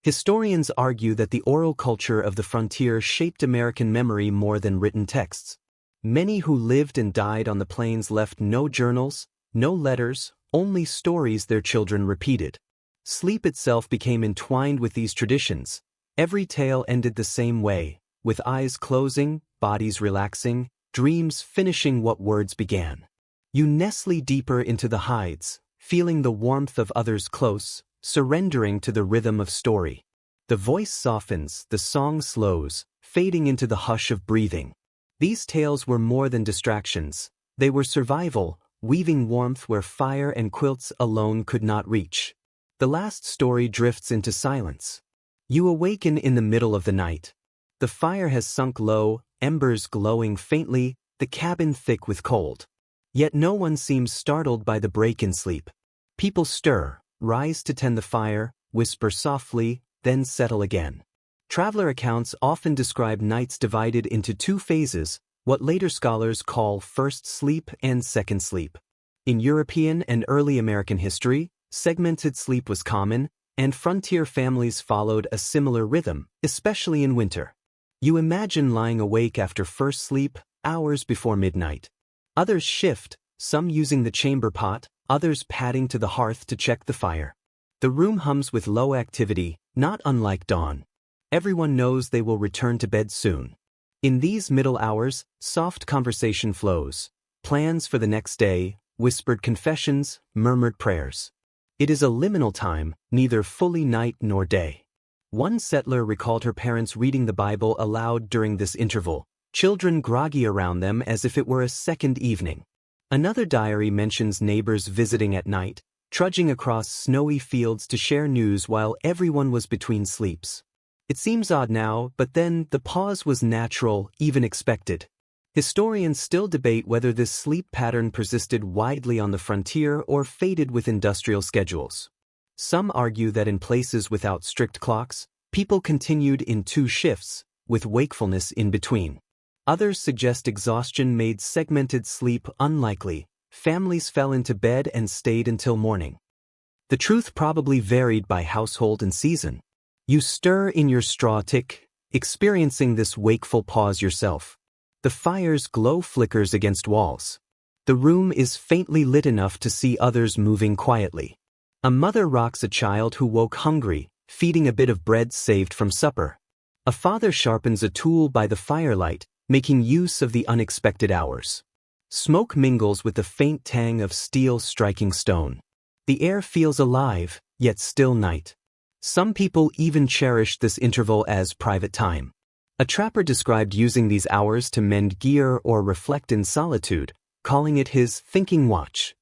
Speaker 1: Historians argue that the oral culture of the frontier shaped American memory more than written texts. Many who lived and died on the plains left no journals, no letters, only stories their children repeated. Sleep itself became entwined with these traditions. Every tale ended the same way, with eyes closing, bodies relaxing, dreams finishing what words began. You nestle deeper into the hides, feeling the warmth of others close, surrendering to the rhythm of story. The voice softens, the song slows, fading into the hush of breathing. These tales were more than distractions. They were survival, weaving warmth where fire and quilts alone could not reach. The last story drifts into silence. You awaken in the middle of the night. The fire has sunk low, embers glowing faintly, the cabin thick with cold. Yet no one seems startled by the break in sleep. People stir, rise to tend the fire, whisper softly, then settle again. Traveler accounts often describe nights divided into two phases, what later scholars call first sleep and second sleep. In European and early American history, segmented sleep was common, and frontier families followed a similar rhythm, especially in winter. You imagine lying awake after first sleep, hours before midnight. Others shift, some using the chamber pot, others padding to the hearth to check the fire. The room hums with low activity, not unlike dawn. Everyone knows they will return to bed soon. In these middle hours, soft conversation flows. Plans for the next day, whispered confessions, murmured prayers. It is a liminal time, neither fully night nor day. One settler recalled her parents reading the Bible aloud during this interval, children groggy around them as if it were a second evening. Another diary mentions neighbors visiting at night, trudging across snowy fields to share news while everyone was between sleeps. It seems odd now, but then the pause was natural, even expected. Historians still debate whether this sleep pattern persisted widely on the frontier or faded with industrial schedules. Some argue that in places without strict clocks, people continued in two shifts, with wakefulness in between. Others suggest exhaustion made segmented sleep unlikely. Families fell into bed and stayed until morning. The truth probably varied by household and season. You stir in your straw tick, experiencing this wakeful pause yourself. The fire's glow flickers against walls. The room is faintly lit enough to see others moving quietly. A mother rocks a child who woke hungry, feeding a bit of bread saved from supper. A father sharpens a tool by the firelight, making use of the unexpected hours. Smoke mingles with the faint tang of steel striking stone. The air feels alive, yet still night. Some people even cherish this interval as private time. A trapper described using these hours to mend gear or reflect in solitude, calling it his thinking watch.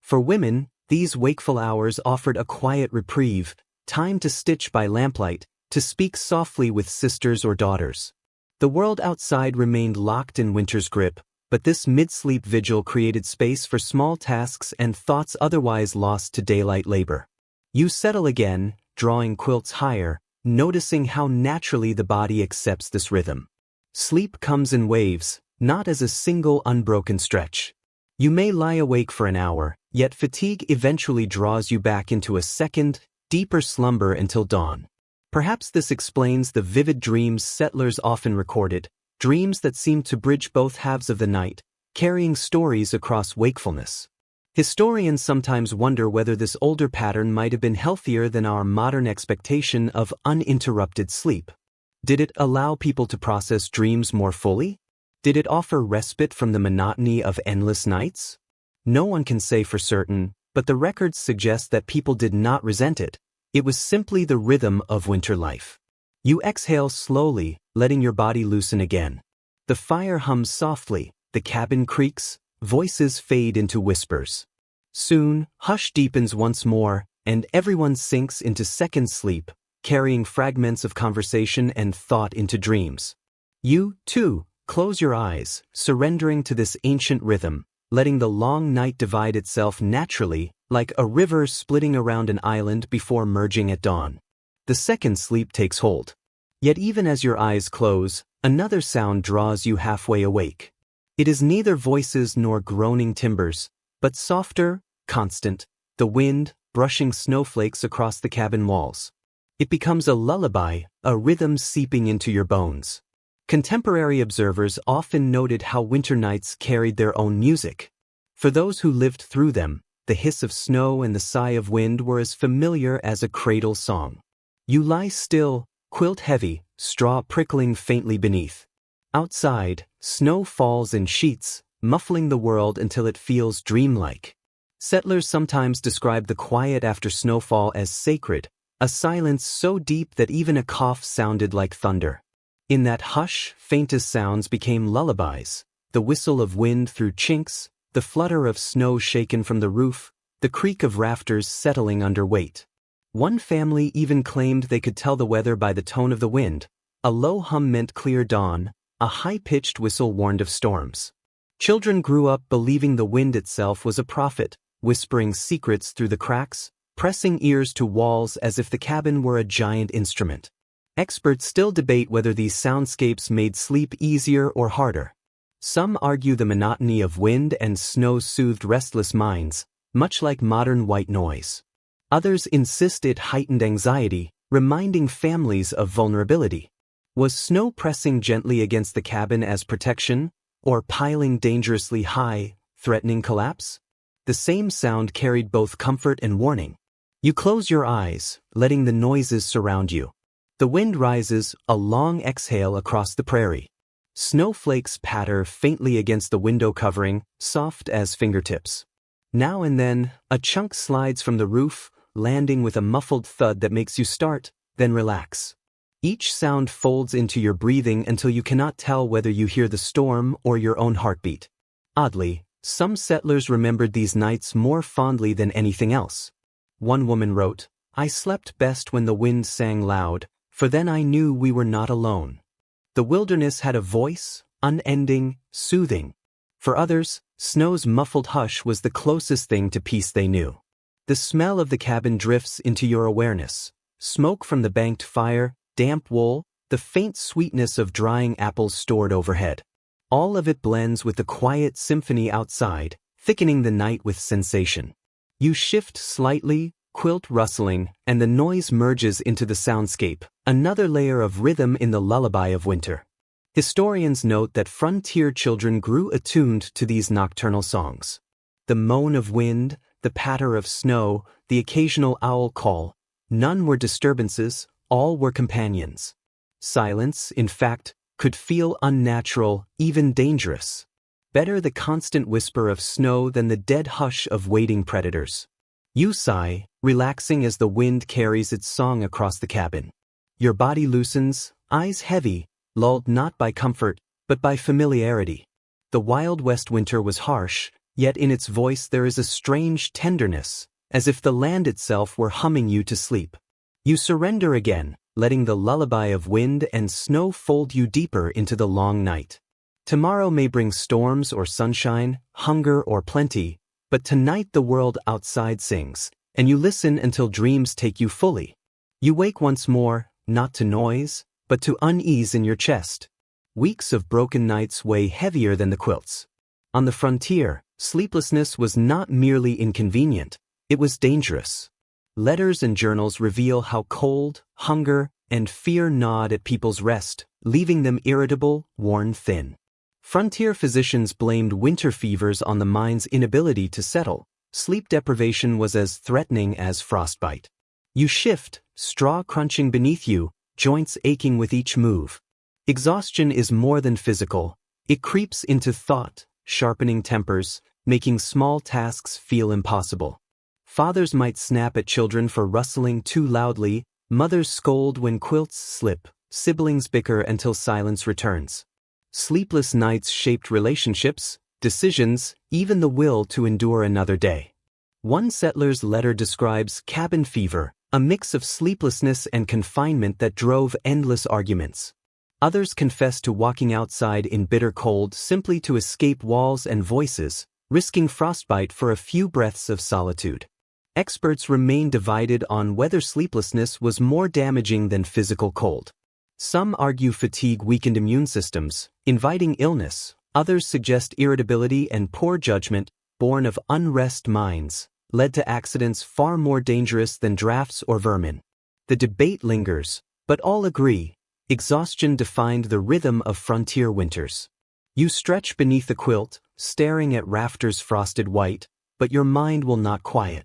Speaker 1: For women, these wakeful hours offered a quiet reprieve, time to stitch by lamplight, to speak softly with sisters or daughters. The world outside remained locked in winter's grip, but this mid-sleep vigil created space for small tasks and thoughts otherwise lost to daylight labor. You settle again, drawing quilts higher, noticing how naturally the body accepts this rhythm. Sleep comes in waves, not as a single unbroken stretch. You may lie awake for an hour, yet fatigue eventually draws you back into a second, deeper slumber until dawn. Perhaps this explains the vivid dreams settlers often recorded, dreams that seemed to bridge both halves of the night, carrying stories across wakefulness. Historians sometimes wonder whether this older pattern might have been healthier than our modern expectation of uninterrupted sleep. Did it allow people to process dreams more fully? Did it offer respite from the monotony of endless nights? No one can say for certain, but the records suggest that people did not resent it. It was simply the rhythm of winter life. You exhale slowly, letting your body loosen again. The fire hums softly, the cabin creaks, voices fade into whispers. Soon, hush deepens once more, and everyone sinks into second sleep, carrying fragments of conversation and thought into dreams. You, too, close your eyes, surrendering to this ancient rhythm, letting the long night divide itself naturally, like a river splitting around an island before merging at dawn. The second sleep takes hold. Yet even as your eyes close, another sound draws you halfway awake. It is neither voices nor groaning timbers, but softer, constant, the wind, brushing snowflakes across the cabin walls. It becomes a lullaby, a rhythm seeping into your bones. Contemporary observers often noted how winter nights carried their own music. For those who lived through them, the hiss of snow and the sigh of wind were as familiar as a cradle song. You lie still, quilt heavy, straw prickling faintly beneath. Outside, snow falls in sheets, muffling the world until it feels dreamlike. Settlers sometimes described the quiet after snowfall as sacred, a silence so deep that even a cough sounded like thunder. In that hush, faintest sounds became lullabies, the whistle of wind through chinks, the flutter of snow shaken from the roof, the creak of rafters settling under weight. One family even claimed they could tell the weather by the tone of the wind. A low hum meant clear dawn, a high-pitched whistle warned of storms. Children grew up believing the wind itself was a prophet, whispering secrets through the cracks, pressing ears to walls as if the cabin were a giant instrument. Experts still debate whether these soundscapes made sleep easier or harder. Some argue the monotony of wind and snow soothed restless minds, much like modern white noise. Others insist it heightened anxiety, reminding families of vulnerability. Was snow pressing gently against the cabin as protection, or piling dangerously high, threatening collapse? The same sound carried both comfort and warning. You close your eyes, letting the noises surround you. The wind rises, a long exhale across the prairie. Snowflakes patter faintly against the window covering, soft as fingertips. Now and then, a chunk slides from the roof, landing with a muffled thud that makes you start, then relax. Each sound folds into your breathing until you cannot tell whether you hear the storm or your own heartbeat. Oddly, some settlers remembered these nights more fondly than anything else. One woman wrote, "I slept best when the wind sang loud, for then I knew we were not alone." The wilderness had a voice, unending, soothing. For others, snow's muffled hush was the closest thing to peace they knew. The smell of the cabin drifts into your awareness. Smoke from the banked fire, damp wool, the faint sweetness of drying apples stored overhead. All of it blends with the quiet symphony outside, thickening the night with sensation. You shift slightly, quilt rustling, and the noise merges into the soundscape, another layer of rhythm in the lullaby of winter. Historians note that frontier children grew attuned to these nocturnal songs. The moan of wind, the patter of snow, the occasional owl call, none were disturbances, all were companions. Silence, in fact, could feel unnatural, even dangerous. Better the constant whisper of snow than the dead hush of waiting predators. You sigh, relaxing as the wind carries its song across the cabin. Your body loosens, eyes heavy, lulled not by comfort, but by familiarity. The Wild West winter was harsh, yet in its voice there is a strange tenderness, as if the land itself were humming you to sleep. You surrender again, letting the lullaby of wind and snow fold you deeper into the long night. Tomorrow may bring storms or sunshine, hunger or plenty, but tonight the world outside sings, and you listen until dreams take you fully. You wake once more, not to noise, but to unease in your chest. Weeks of broken nights weigh heavier than the quilts. On the frontier, sleeplessness was not merely inconvenient, it was dangerous. Letters and journals reveal how cold, hunger, and fear gnawed at people's rest, leaving them irritable, worn thin. Frontier physicians blamed winter fevers on the mind's inability to settle. Sleep deprivation was as threatening as frostbite. You shift, straw crunching beneath you, joints aching with each move. Exhaustion is more than physical. It creeps into thought, sharpening tempers, making small tasks feel impossible. Fathers might snap at children for rustling too loudly, mothers scold when quilts slip, siblings bicker until silence returns. Sleepless nights shaped relationships, decisions, even the will to endure another day. One settler's letter describes cabin fever, a mix of sleeplessness and confinement that drove endless arguments. Others confessed to walking outside in bitter cold simply to escape walls and voices, risking frostbite for a few breaths of solitude. Experts remain divided on whether sleeplessness was more damaging than physical cold. Some argue fatigue weakened immune systems, inviting illness. Others suggest irritability and poor judgment, born of unrest minds, led to accidents far more dangerous than drafts or vermin. The debate lingers, but all agree, exhaustion defined the rhythm of frontier winters. You stretch beneath the quilt, staring at rafters frosted white, but your mind will not quiet.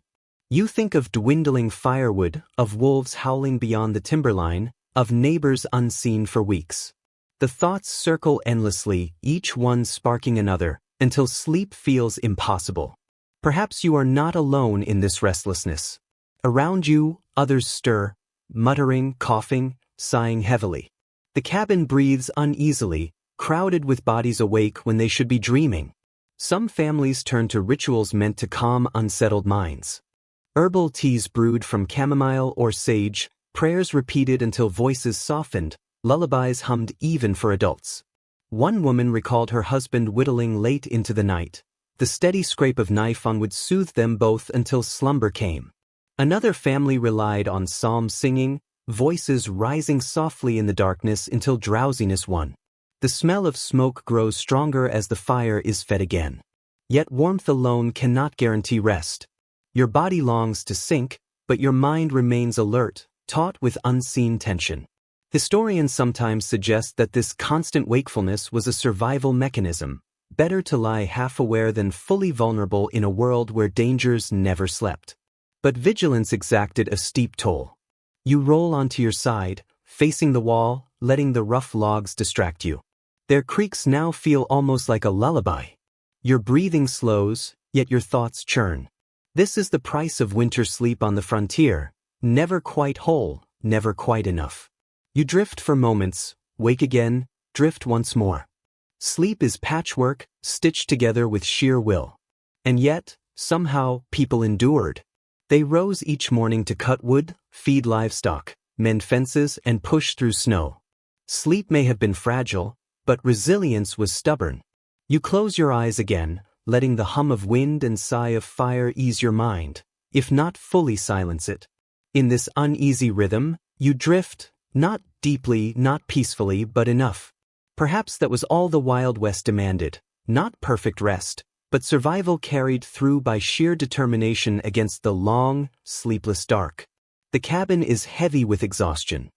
Speaker 1: You think of dwindling firewood, of wolves howling beyond the timberline, of neighbors unseen for weeks. The thoughts circle endlessly, each one sparking another, until sleep feels impossible. Perhaps you are not alone in this restlessness. Around you, others stir, muttering, coughing, sighing heavily. The cabin breathes uneasily, crowded with bodies awake when they should be dreaming. Some families turn to rituals meant to calm unsettled minds. Herbal teas brewed from chamomile or sage, prayers repeated until voices softened, lullabies hummed even for adults. One woman recalled her husband whittling late into the night. The steady scrape of knife on wood soothed them both until slumber came. Another family relied on psalm singing, voices rising softly in the darkness until drowsiness won. The smell of smoke grows stronger as the fire is fed again. Yet warmth alone cannot guarantee rest. Your body longs to sink, but your mind remains alert, taut with unseen tension. Historians sometimes suggest that this constant wakefulness was a survival mechanism, better to lie half-aware than fully vulnerable in a world where dangers never slept. But vigilance exacted a steep toll. You roll onto your side, facing the wall, letting the rough logs distract you. Their creaks now feel almost like a lullaby. Your breathing slows, yet your thoughts churn. This is the price of winter sleep on the frontier, never quite whole, never quite enough. You drift for moments, wake again, drift once more. Sleep is patchwork, stitched together with sheer will. And yet, somehow, people endured. They rose each morning to cut wood, feed livestock, mend fences, and push through snow. Sleep may have been fragile, but resilience was stubborn. You close your eyes again, letting the hum of wind and sigh of fire ease your mind, if not fully silence it. In this uneasy rhythm, you drift, not deeply, not peacefully, but enough. Perhaps that was all the Wild West demanded, not perfect rest, but survival carried through by sheer determination against the long, sleepless dark. The cabin is heavy with exhaustion,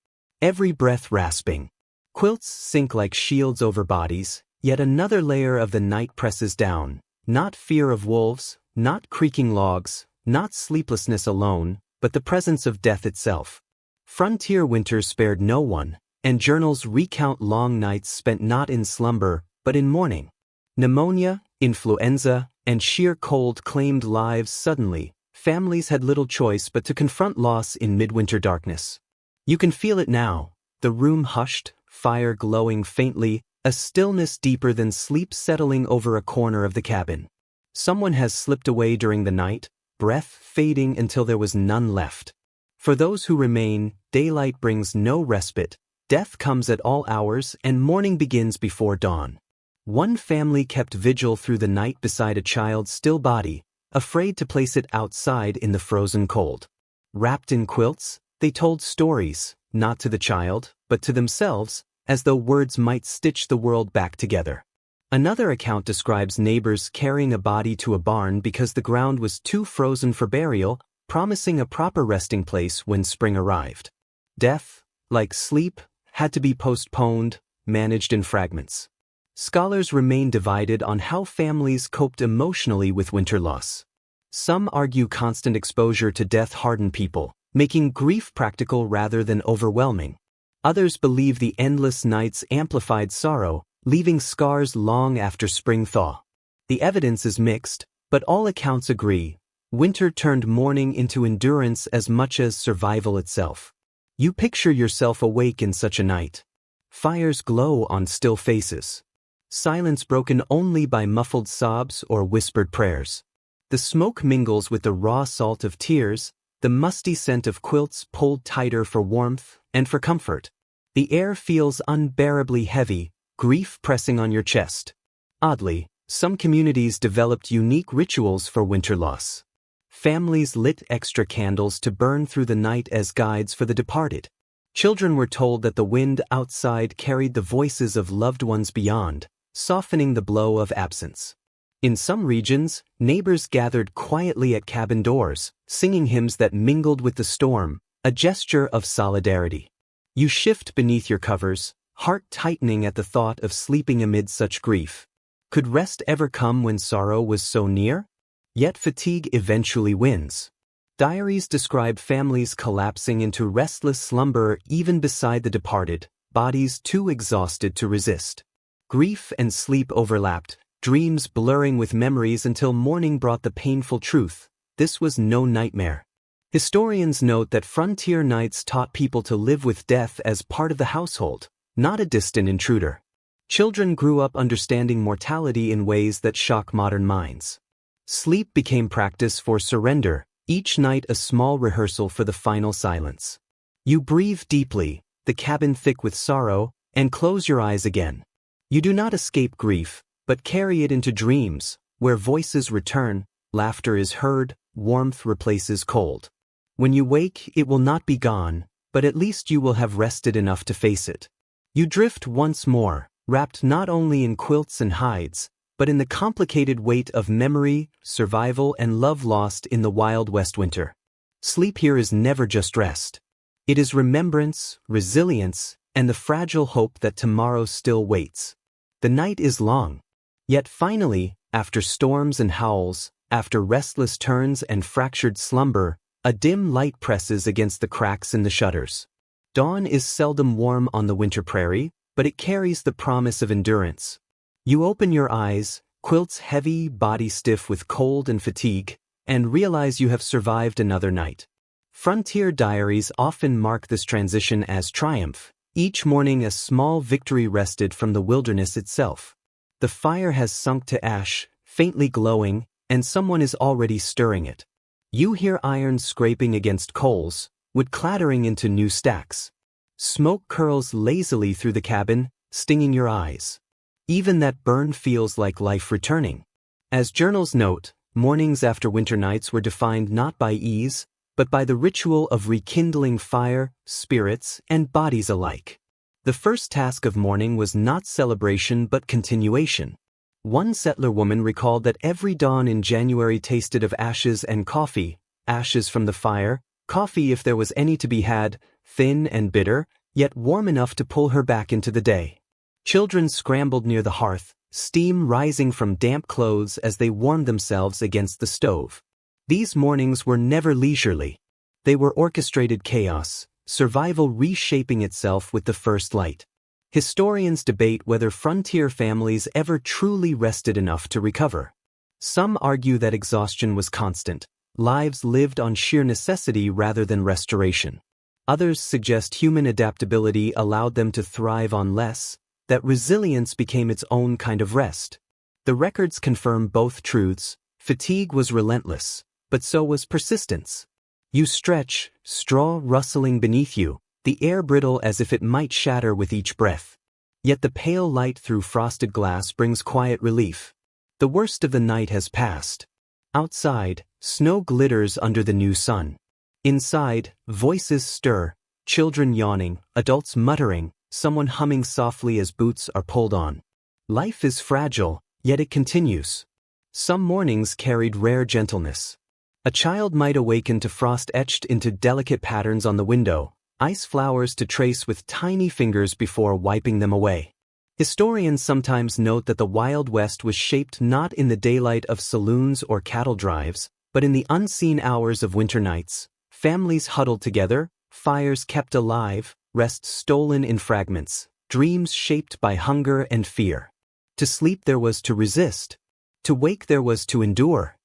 Speaker 1: every breath rasping. Quilts sink like shields over bodies, yet another layer of the night presses down. Not fear of wolves, not creaking logs, not sleeplessness alone, but the presence of death itself. Frontier winters spared no one, and journals recount long nights spent not in slumber, but in mourning. Pneumonia, influenza, and sheer cold claimed lives suddenly. Families had little choice but to confront loss in midwinter darkness. You can feel it now, the room hushed, fire glowing faintly, a stillness deeper than sleep settling over a corner of the cabin. Someone has slipped away during the night, breath fading until there was none left. For those who remain, daylight brings no respite, death comes at all hours, and morning begins before dawn. One family kept vigil through the night beside a child's still body, afraid to place it outside in the frozen cold. Wrapped in quilts, they told stories, not to the child, but to themselves, as though words might stitch the world back together. Another account describes neighbors carrying a body to a barn because the ground was too frozen for burial, promising a proper resting place when spring arrived. Death, like sleep, had to be postponed, managed in fragments. Scholars remain divided on how families coped emotionally with winter loss. Some argue constant exposure to death hardened people, making grief practical rather than overwhelming. Others believe the endless nights amplified sorrow, leaving scars long after spring thaw. The evidence is mixed, but all accounts agree. Winter turned mourning into endurance as much as survival itself. You picture yourself awake in such a night. Fires glow on still faces. Silence broken only by muffled sobs or whispered prayers. The smoke mingles with the raw salt of tears, the musty scent of quilts pulled tighter for warmth and for comfort. The air feels unbearably heavy, grief pressing on your chest. Oddly, some communities developed unique rituals for winter loss. Families lit extra candles to burn through the night as guides for the departed. Children were told that the wind outside carried the voices of loved ones beyond, softening the blow of absence. In some regions, neighbors gathered quietly at cabin doors, singing hymns that mingled with the storm, a gesture of solidarity. You shift beneath your covers, heart tightening at the thought of sleeping amid such grief. Could rest ever come when sorrow was so near? Yet fatigue eventually wins. Diaries describe families collapsing into restless slumber even beside the departed, bodies too exhausted to resist. Grief and sleep overlapped, dreams blurring with memories until morning brought the painful truth: this was no nightmare. Historians note that frontier nights taught people to live with death as part of the household, not a distant intruder. Children grew up understanding mortality in ways that shock modern minds. Sleep became practice for surrender, each night a small rehearsal for the final silence. You breathe deeply, the cabin thick with sorrow, and close your eyes again. You do not escape grief, but carry it into dreams, where voices return, laughter is heard, warmth replaces cold. When you wake, it will not be gone, but at least you will have rested enough to face it. You drift once more, wrapped not only in quilts and hides, but in the complicated weight of memory, survival, and love lost in the Wild West winter. Sleep here is never just rest. It is remembrance, resilience, and the fragile hope that tomorrow still waits. The night is long. Yet finally, after storms and howls, after restless turns and fractured slumber, a dim light presses against the cracks in the shutters. Dawn is seldom warm on the winter prairie, but it carries the promise of endurance. You open your eyes, quilts heavy, body stiff with cold and fatigue, and realize you have survived another night. Frontier diaries often mark this transition as triumph, each morning a small victory wrested from the wilderness itself. The fire has sunk to ash, faintly glowing, and someone is already stirring it. You hear iron scraping against coals, wood clattering into new stacks. Smoke curls lazily through the cabin, stinging your eyes. Even that burn feels like life returning. As journals note, mornings after winter nights were defined not by ease, but by the ritual of rekindling fire, spirits, and bodies alike. The first task of morning was not celebration but continuation. One settler woman recalled that every dawn in January tasted of ashes and coffee, ashes from the fire, coffee if there was any to be had, thin and bitter, yet warm enough to pull her back into the day. Children scrambled near the hearth, steam rising from damp clothes as they warmed themselves against the stove. These mornings were never leisurely. They were orchestrated chaos, survival reshaping itself with the first light. Historians debate whether frontier families ever truly rested enough to recover. Some argue that exhaustion was constant, lives lived on sheer necessity rather than restoration. Others suggest human adaptability allowed them to thrive on less, that resilience became its own kind of rest. The records confirm both truths. Fatigue was relentless, but so was persistence. You stretch, straw rustling beneath you, the air brittle as if it might shatter with each breath. Yet the pale light through frosted glass brings quiet relief. The worst of the night has passed. Outside, snow glitters under the new sun. Inside, voices stir, children yawning, adults muttering, someone humming softly as boots are pulled on. Life is fragile, yet it continues. Some mornings carried rare gentleness. A child might awaken to frost etched into delicate patterns on the window, ice flowers to trace with tiny fingers before wiping them away. Historians sometimes note that the Wild West was shaped not in the daylight of saloons or cattle drives, but in the unseen hours of winter nights. Families huddled together, fires kept alive, rest stolen in fragments, dreams shaped by hunger and fear. To sleep there was to resist. To wake there was to endure.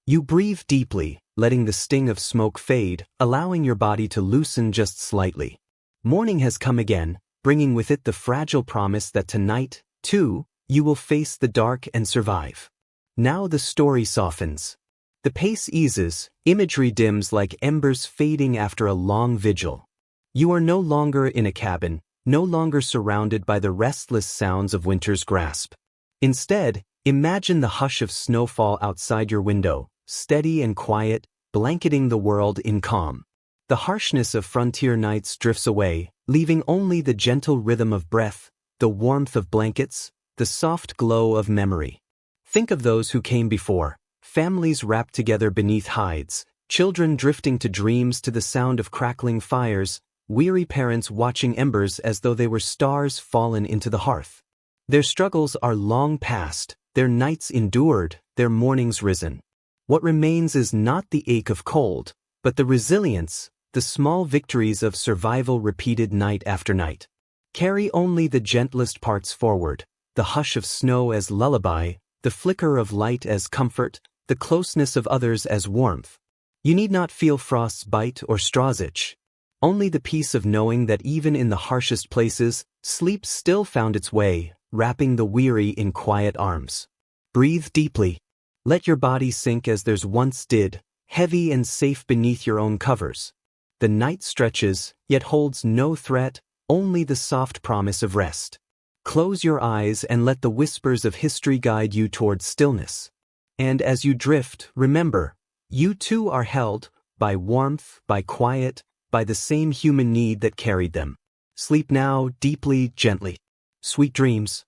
Speaker 1: You breathe deeply, letting the sting of smoke fade, allowing your body to loosen just slightly. Morning has come again, bringing with it the fragile promise that tonight, too, you will face the dark and survive. Now the story softens. The pace eases, imagery dims like embers fading after a long vigil. You are no longer in a cabin, no longer surrounded by the restless sounds of winter's grasp. Instead, imagine the hush of snowfall outside your window, steady and quiet, blanketing the world in calm. The harshness of frontier nights drifts away, leaving only the gentle rhythm of breath, the warmth of blankets, the soft glow of memory. Think of those who came before, families wrapped together beneath hides, Children drifting to dreams to the sound of crackling fires, weary parents watching embers as though they were stars fallen into the hearth. Their struggles are long past, their nights endured, their mornings risen. What remains is not the ache of cold, but the resilience, the small victories of survival repeated night after night. Carry only the gentlest parts forward, the hush of snow as lullaby, the flicker of light as comfort, the closeness of others as warmth. You need not feel frost's bite or straw's itch. Only the peace of knowing that even in the harshest places, sleep still found its way, wrapping the weary in quiet arms. Breathe deeply. Let your body sink as theirs once did, heavy and safe beneath your own covers. The night stretches, yet holds no threat, only the soft promise of rest. Close your eyes and let the whispers of history guide you towards stillness. And as you drift, remember, you too are held, by warmth, by quiet, by the same human need that carried them. Sleep now, deeply, gently. Sweet dreams.